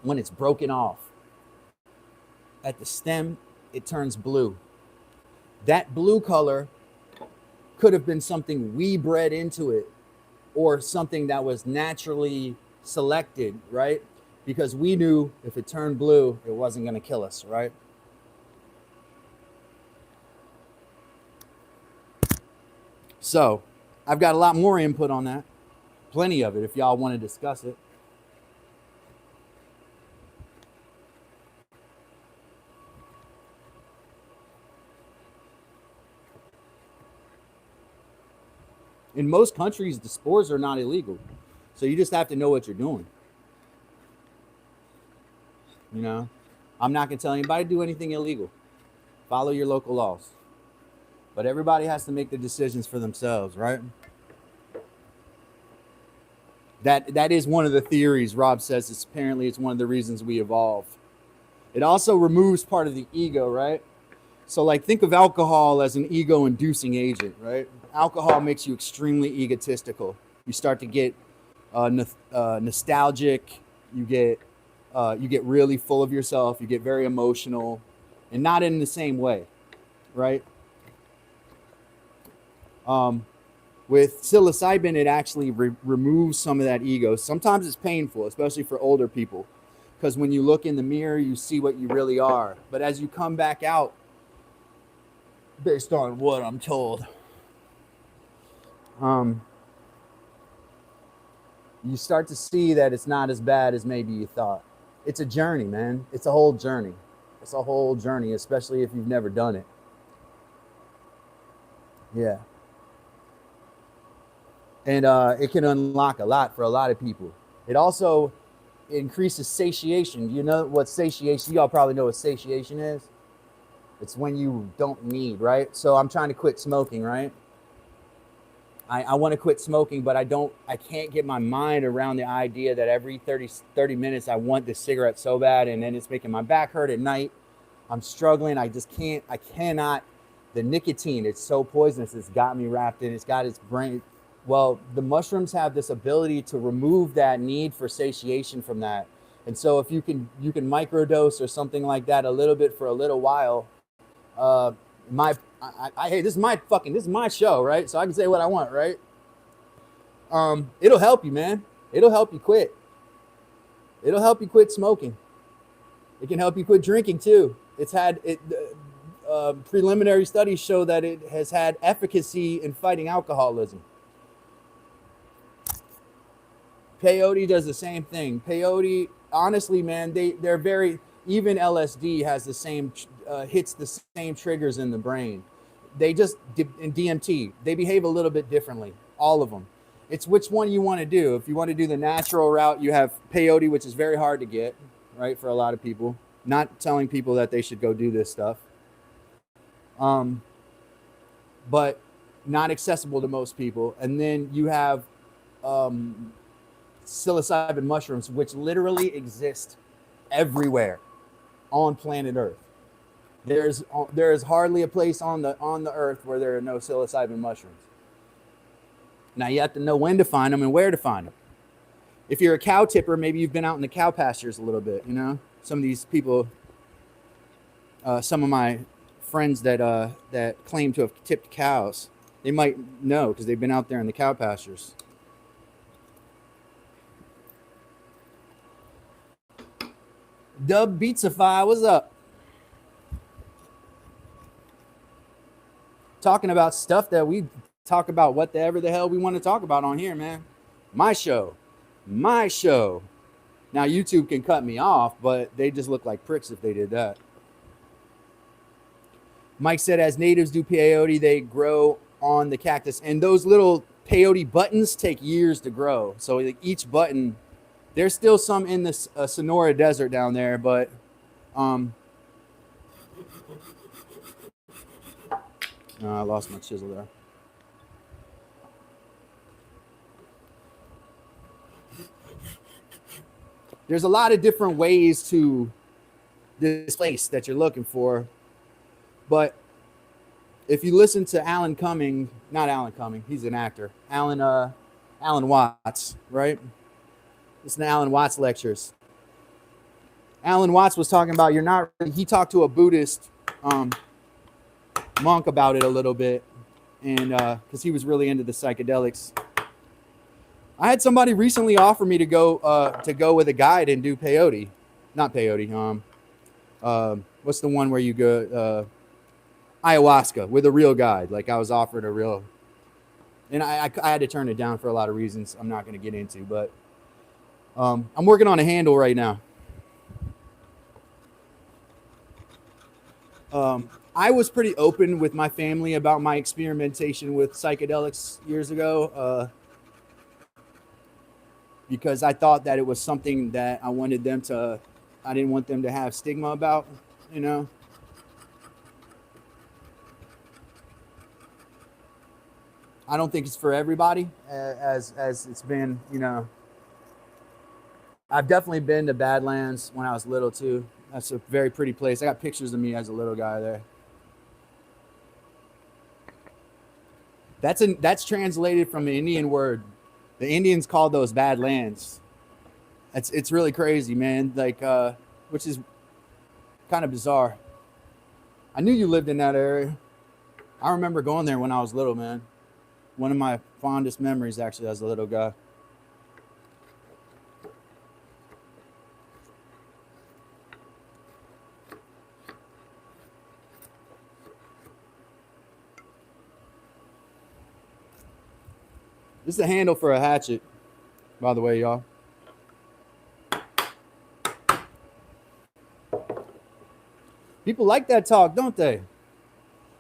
when it's broken off, at the stem, it turns blue. That blue color could have been something we bred into it or something that was naturally selected, right? Because we knew if it turned blue, it wasn't going to kill us, right? So I've got a lot more input on that. Plenty of it if y'all want to discuss it. In most countries, the spores are not illegal. So you just have to know what you're doing. You know, I'm not going to tell anybody to do anything illegal. Follow your local laws. But everybody has to make the decisions for themselves, right? That is one of the theories Rob says. Apparently it's one of the reasons we evolve. It also removes part of the ego, right? So like think of alcohol as an ego-inducing agent, right? Alcohol makes you extremely egotistical. You start to get nostalgic. You get really full of yourself. You get very emotional, and not in the same way, right? With psilocybin, it actually removes some of that ego. Sometimes it's painful, especially for older people, because when you look in the mirror, you see what you really are. But as you come back out, based on what I'm told, you start to see that it's not as bad as maybe you thought. It's a journey, man. It's a whole journey. It's a whole journey, especially if you've never done it. Yeah. And it can unlock a lot for a lot of people. It also increases satiation. You know what satiation, y'all probably know what satiation is. It's when you don't need, right? So I'm trying to quit smoking, right? I want to quit smoking, but I can't get my mind around the idea that every 30 minutes I want this cigarette so bad, and then it's making my back hurt at night. I'm struggling. I cannot. The nicotine, it's so poisonous. It's got me wrapped in. It's got its brain. Well, the mushrooms have this ability to remove that need for satiation from that. And so if you can microdose or something like that a little bit for a little while, hey, this is my show, right? So I can say what I want, right? It'll help you, man. It'll help you quit. It'll help you quit smoking. It can help you quit drinking too. Preliminary studies show that it has had efficacy in fighting alcoholism. Peyote does the same thing. Peyote, honestly, man, they're very, even LSD has the same, hits the same triggers in the brain. They just, in DMT, they behave a little bit differently, all of them. It's which one you want to do. If you want to do the natural route, you have peyote, which is very hard to get, right, for a lot of people. Not telling people that they should go do this stuff. But not accessible to most people. And then you have psilocybin mushrooms, which literally exist everywhere on planet Earth. There is hardly a place on the Earth where there are no psilocybin mushrooms. Now you have to know when to find them and where to find them. If you're a cow tipper, maybe you've been out in the cow pastures a little bit. You know, some of these people, some of my friends that claim to have tipped cows, they might know because they've been out there in the cow pastures. Dub Beatsify, what's up? Talking about stuff that we talk about, whatever the hell we want to talk about on here, man. My show. Now YouTube can cut me off, but they just look like pricks if they did that. Mike said, as natives do peyote, they grow on the cactus, and those little peyote buttons take years to grow. So each button There's still some in the Sonora Desert down there, but I lost my chisel there. There's a lot of different ways to this place that you're looking for, but if you listen to not Alan Cumming, he's an actor, Alan Watts, right? Listen to Alan Watts lectures. Alan Watts was talking about he talked to a Buddhist monk about it a little bit, and because he was really into the psychedelics. I had somebody recently offer me to go with a guide and do peyote, not peyote. What's the one where you go ayahuasca with a real guide? Like I was offered a real, and I had to turn it down for a lot of reasons I'm not going to get into, but I'm working on a handle right now. I was pretty open with my family about my experimentation with psychedelics years ago because I thought that it was something that I didn't want them to have stigma about, you know. I don't think it's for everybody, as it's been, you know. I've definitely been to Badlands when I was little too. That's a very pretty place. I got pictures of me as a little guy there. That's translated from the Indian word. The Indians called those Badlands. It's really crazy, man. Like, which is kind of bizarre. I knew you lived in that area. I remember going there when I was little, man. One of my fondest memories, actually, as a little guy. This is a handle for a hatchet, by the way, y'all. People like that talk, don't they?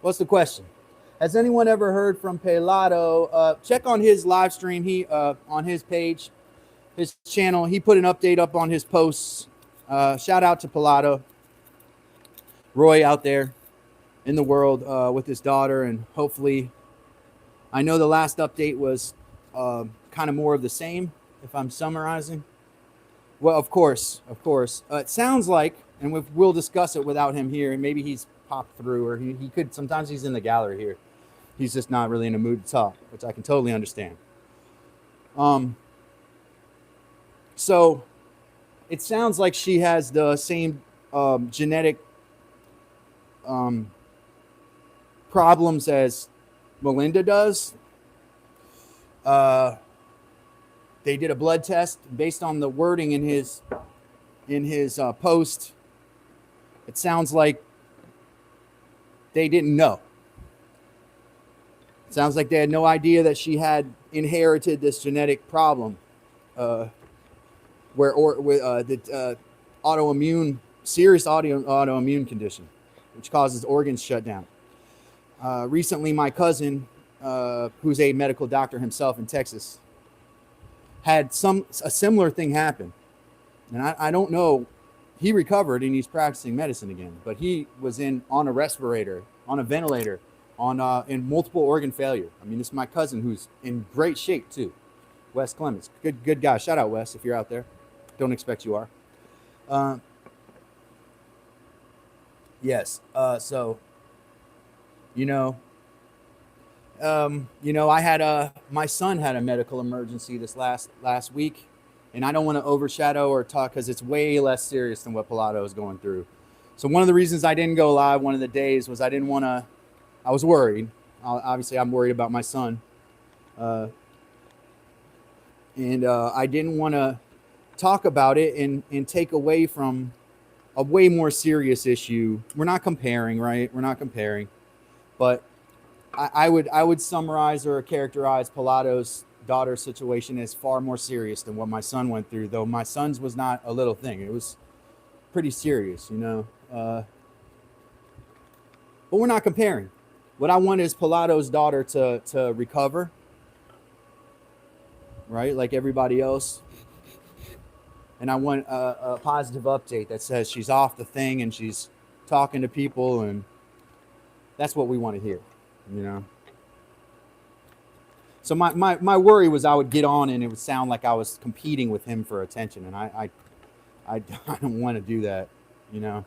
What's the question? Has anyone ever heard from Pelado? Check on his live stream. He on his page, his channel. He put an update up on his posts. Shout out to Pelado, Roy out there in the world with his daughter, and hopefully, I know the last update was kind of more of the same. If I'm summarizing, well, of course, it sounds like, and we'll discuss it without him here. Maybe he's popped through, or he could. Sometimes he's in the gallery here. He's just not really in a mood to talk, which I can totally understand. So it sounds like she has the same genetic problems as Melinda does. They did a blood test based on the wording in his post. It sounds like they didn't know. It sounds like they had no idea that she had inherited this genetic problem, serious autoimmune condition, which causes organs shut down. Recently, my cousin, who's a medical doctor himself in Texas, had a similar thing happen. And I don't know, he recovered and he's practicing medicine again, but he was on a respirator, on a ventilator, in multiple organ failure. I mean, this is my cousin who's in great shape too. Wes Clements, good guy. Shout out, Wes, if you're out there. Don't expect you are. Yes. So, I had my son had a medical emergency this last week, and I don't want to overshadow or talk because it's way less serious than what Pelado is going through. So one of the reasons I didn't go live one of the days was I was worried. Obviously, I'm worried about my son, and I didn't want to talk about it and take away from a way more serious issue. We're not comparing, right? We're not comparing, but I would summarize or characterize Pelado's daughter's situation as far more serious than what my son went through, though my son's was not a little thing. It was pretty serious, but we're not comparing. What I want is Pelado's daughter to recover, right? Like everybody else. and I want a positive update that says she's off the thing and she's talking to people, and that's what we want to hear, you know. So my worry was I would get on and it would sound like I was competing with him for attention, and I don't want to do that, you know.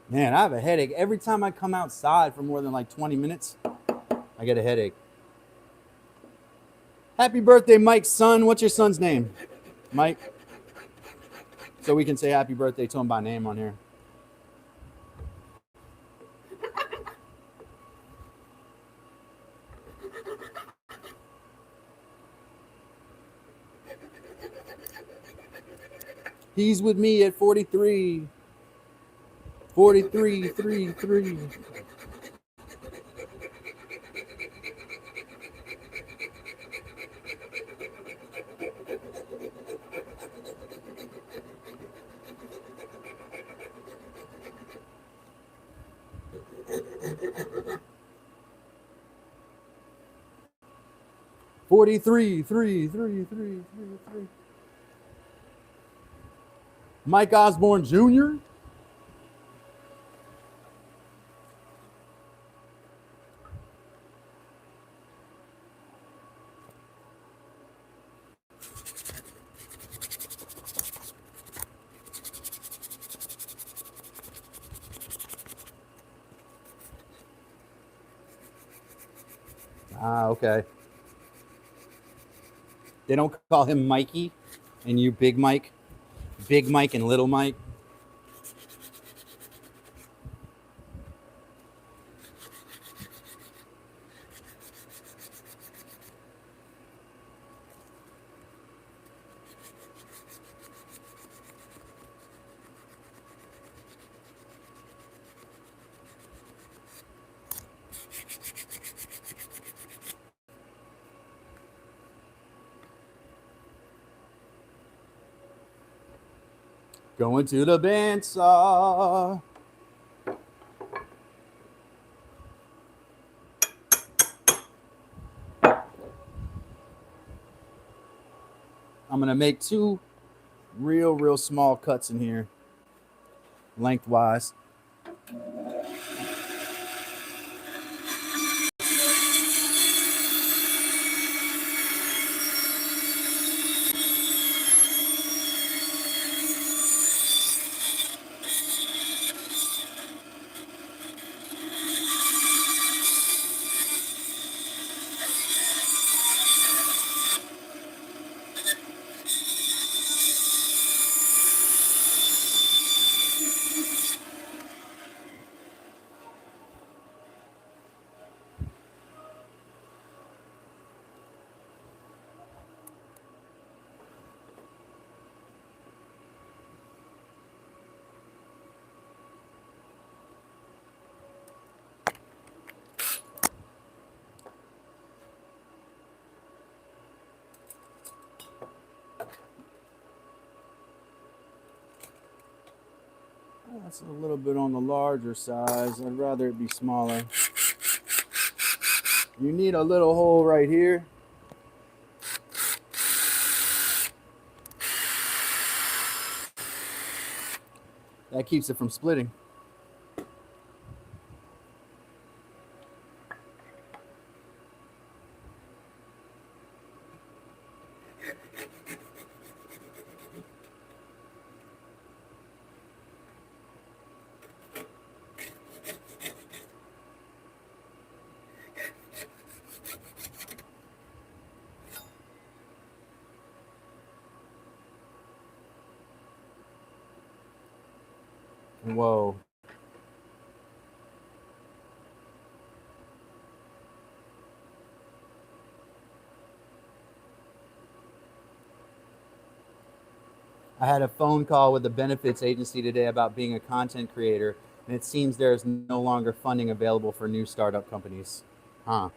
Man, I have a headache every time I come outside for more than like 20 minutes. I get a headache. Happy birthday, Mike's son. What's your son's name? Mike? So we can say happy birthday to him by name on here. He's with me at 43. 43, 3, 3. Three. Mike Osborne Jr. Ah, okay. They don't call him Mikey and you Big Mike? Big Mike and Little Mike? Going to the bandsaw. I'm going to make two real small cuts in here, lengthwise. That's a little bit on the larger size. I'd rather it be smaller. You need a little hole right here. That keeps it from splitting. Whoa. I had a phone call with the benefits agency today about being a content creator, and it seems there is no longer funding available for new startup companies. Huh.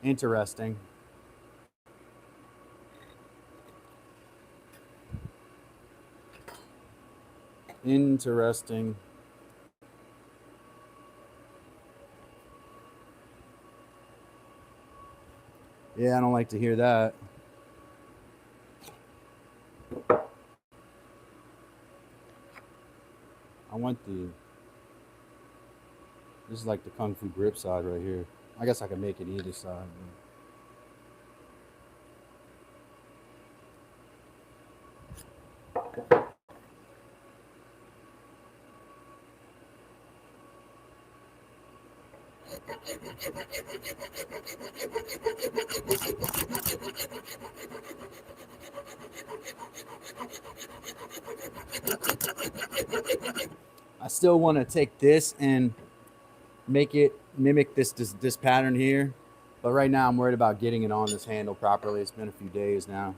Interesting. Interesting. Yeah, I don't like to hear that. I want the. This is like the Kung Fu grip side right here. I guess I could make it either side. I still want to take this and make it mimic this pattern here, but right now I'm worried about getting it on this handle properly. It's been a few days now.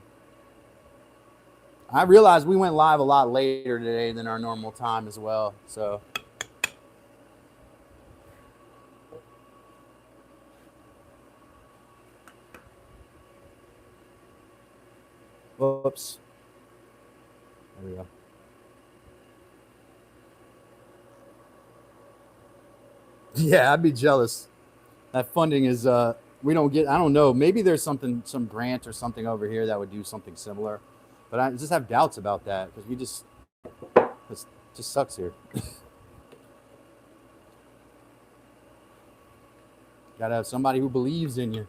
I realized we went live a lot later today than our normal time as well, so whoops. There we go. Yeah, I'd be jealous. That funding is we don't get. I don't know. Maybe there's something, some grant or something over here that would do something similar, but I just have doubts about that because we just it just sucks here. Got to have somebody who believes in you.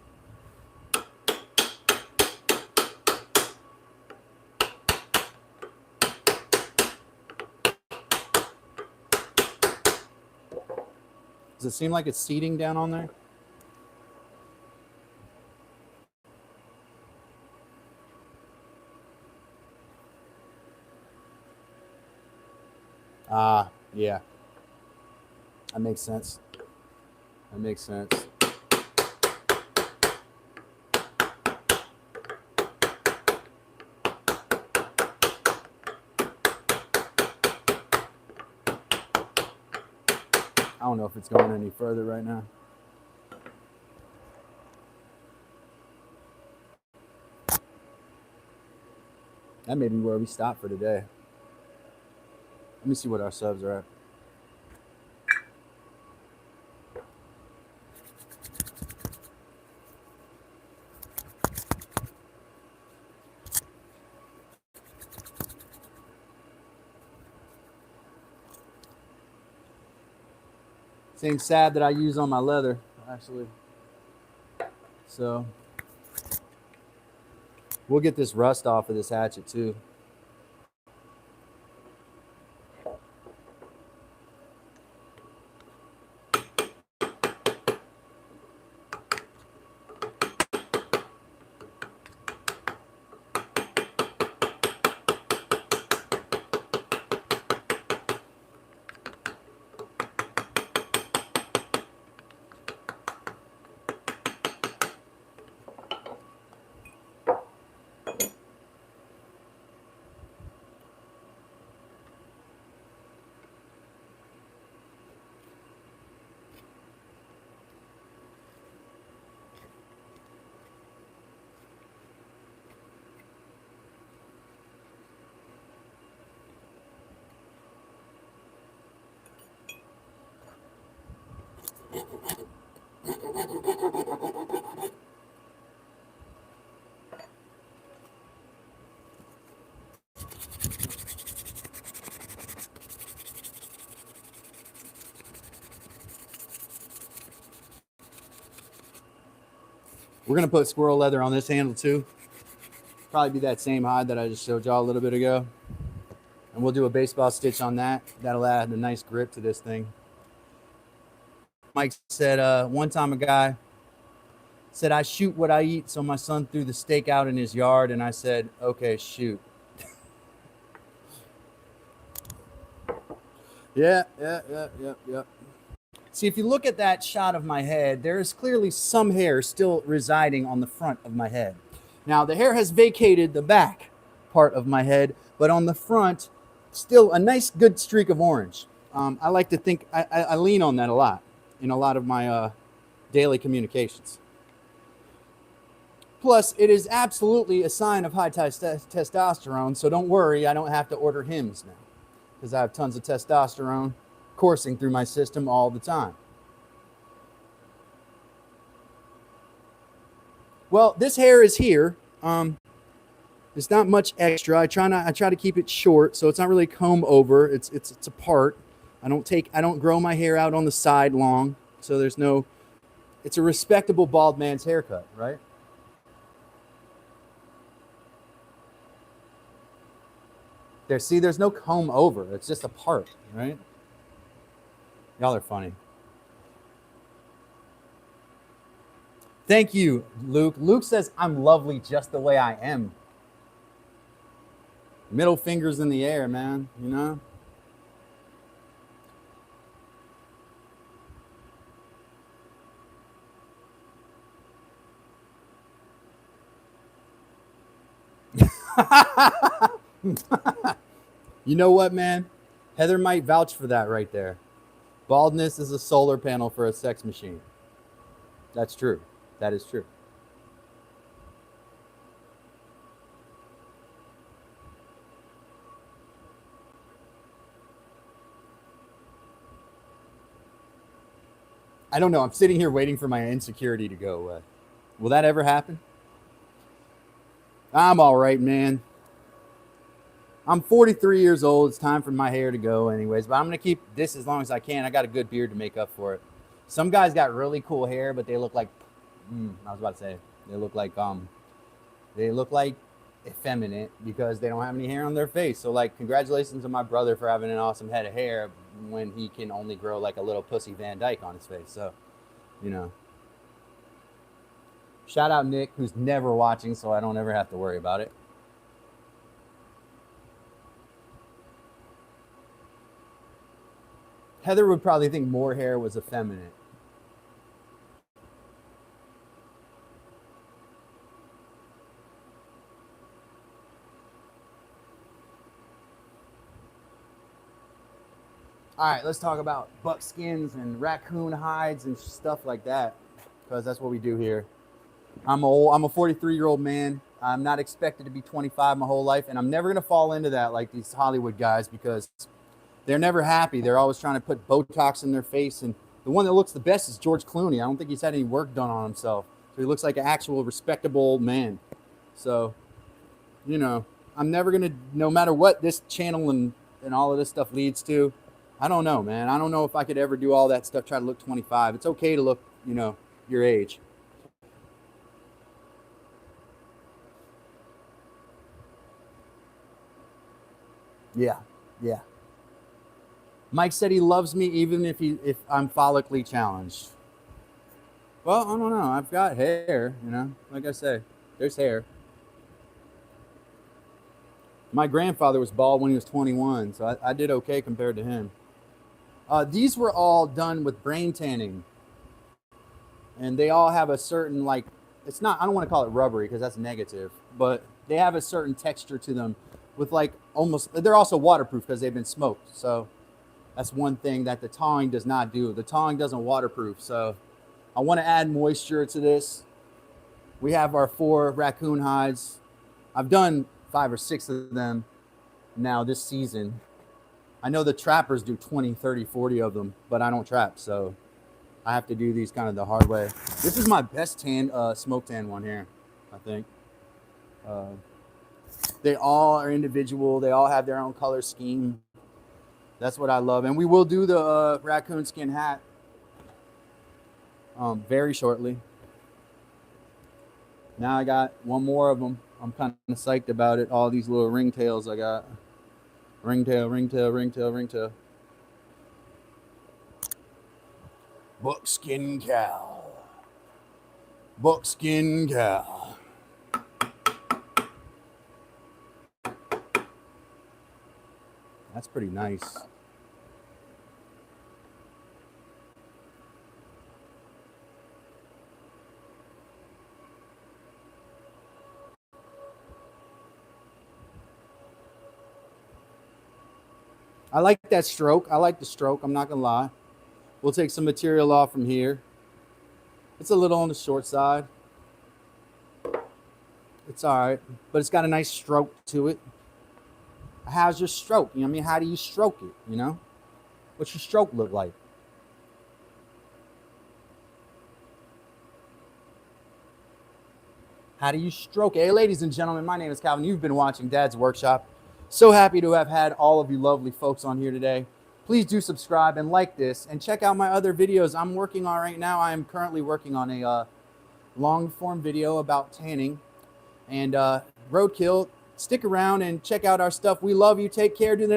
Does it seem like it's seating down on there? Yeah. That makes sense. That makes sense. I don't know if it's going any further right now. That may be where we stop for today. Let me see what our subs are at. Same sad that I use on my leather, actually. So we'll get this rust off of this hatchet too. We're gonna put squirrel leather on this handle too. Probably be that same hide that I just showed y'all a little bit ago. And we'll do a baseball stitch on that. That'll add a nice grip to this thing. Mike said one time a guy said, I shoot what I eat. So my son threw the steak out in his yard and I said, okay, shoot. Yeah. See, if you look at that shot of my head, there is clearly some hair still residing on the front of my head. Now, the hair has vacated the back part of my head, but on the front, still a nice good streak of orange. I like to think, I lean on that a lot in a lot of my daily communications. Plus, it is absolutely a sign of high testosterone, so don't worry, I don't have to order Hims now because I have tons of testosterone coursing through my system all the time. Well, this hair is here. It's not much extra. I try to keep it short, so it's not really comb over. It's a part. I don't grow my hair out on the side long, so there's no. It's a respectable bald man's haircut, right? There's no comb over. It's just a part, right? Y'all are funny. Thank you, Luke. Luke says I'm lovely just the way I am. Middle fingers in the air, man. You know. You know what, man? Heather might vouch for that right there. Baldness is a solar panel for a sex machine. That's true. That is true. I don't know. I'm sitting here waiting for my insecurity to go away. Will that ever happen? I'm all right, man. I'm 43 years old. It's time for my hair to go, anyways. But I'm gonna keep this as long as I can. I got a good beard to make up for it. Some guys got really cool hair, but they look like. I was about to say they look like effeminate because they don't have any hair on their face. So like, congratulations to my brother for having an awesome head of hair when he can only grow like a little pussy Van Dyke on his face. So, you know. Shout out Nick, who's never watching, so I don't ever have to worry about it. Heather would probably think more hair was effeminate. All right, let's talk about buckskins and raccoon hides and stuff like that, because that's what we do here. I'm old. I'm a 43-year-old man. I'm not expected to be 25 my whole life, and I'm never gonna fall into that like these Hollywood guys because they're never happy. They're always trying to put Botox in their face, and the one that looks the best is George Clooney. I don't think he's had any work done on himself, so he looks like an actual respectable old man. So, you know, I'm never gonna, no matter what this channel and all of this stuff leads to. I don't know, man. I don't know if I could ever do all that stuff. Try to look 25. It's okay to look, your age. Yeah, yeah. Mike said he loves me even if I'm follically challenged. Well, I don't know. I've got hair, Like I say, there's hair. My grandfather was bald when he was 21, so I did okay compared to him. These were all done with brain tanning, and they all have a certain like. It's not. I don't want to call it rubbery because that's negative, but they have a certain texture to them, with like almost. They're also waterproof because they've been smoked. So that's one thing that the tawing does not do. The tawing doesn't waterproof. So I want to add moisture to this. We have our 4 raccoon hides. I've done 5 or 6 of them now this season. I know the trappers do 20, 30, 40 of them, but I don't trap, so I have to do these kind of the hard way. This is my best smoke tan one here, I think. They all are individual. They all have their own color scheme. That's what I love. And we will do the raccoon skin hat very shortly. Now I got one more of them. I'm kind of psyched about it. All these little ringtails I got. Ringtail, ringtail, ringtail, ringtail. Buckskin cow. Buckskin cow. That's pretty nice. I like that stroke. I like the stroke. I'm not going to lie. We'll take some material off from here. It's a little on the short side. It's all right, but it's got a nice stroke to it. How's your stroke? You know what I mean? How do you stroke it? You know? What's your stroke look like? How do you stroke it? Hey, ladies and gentlemen, my name is Calvin. You've been watching Dad's Workshop. So happy to have had all of you lovely folks on here today. Please do subscribe and like this and check out my other videos I'm working on right now. I am currently working on a long form video about tanning and roadkill. Stick around and check out our stuff. We love you. Take care. Do the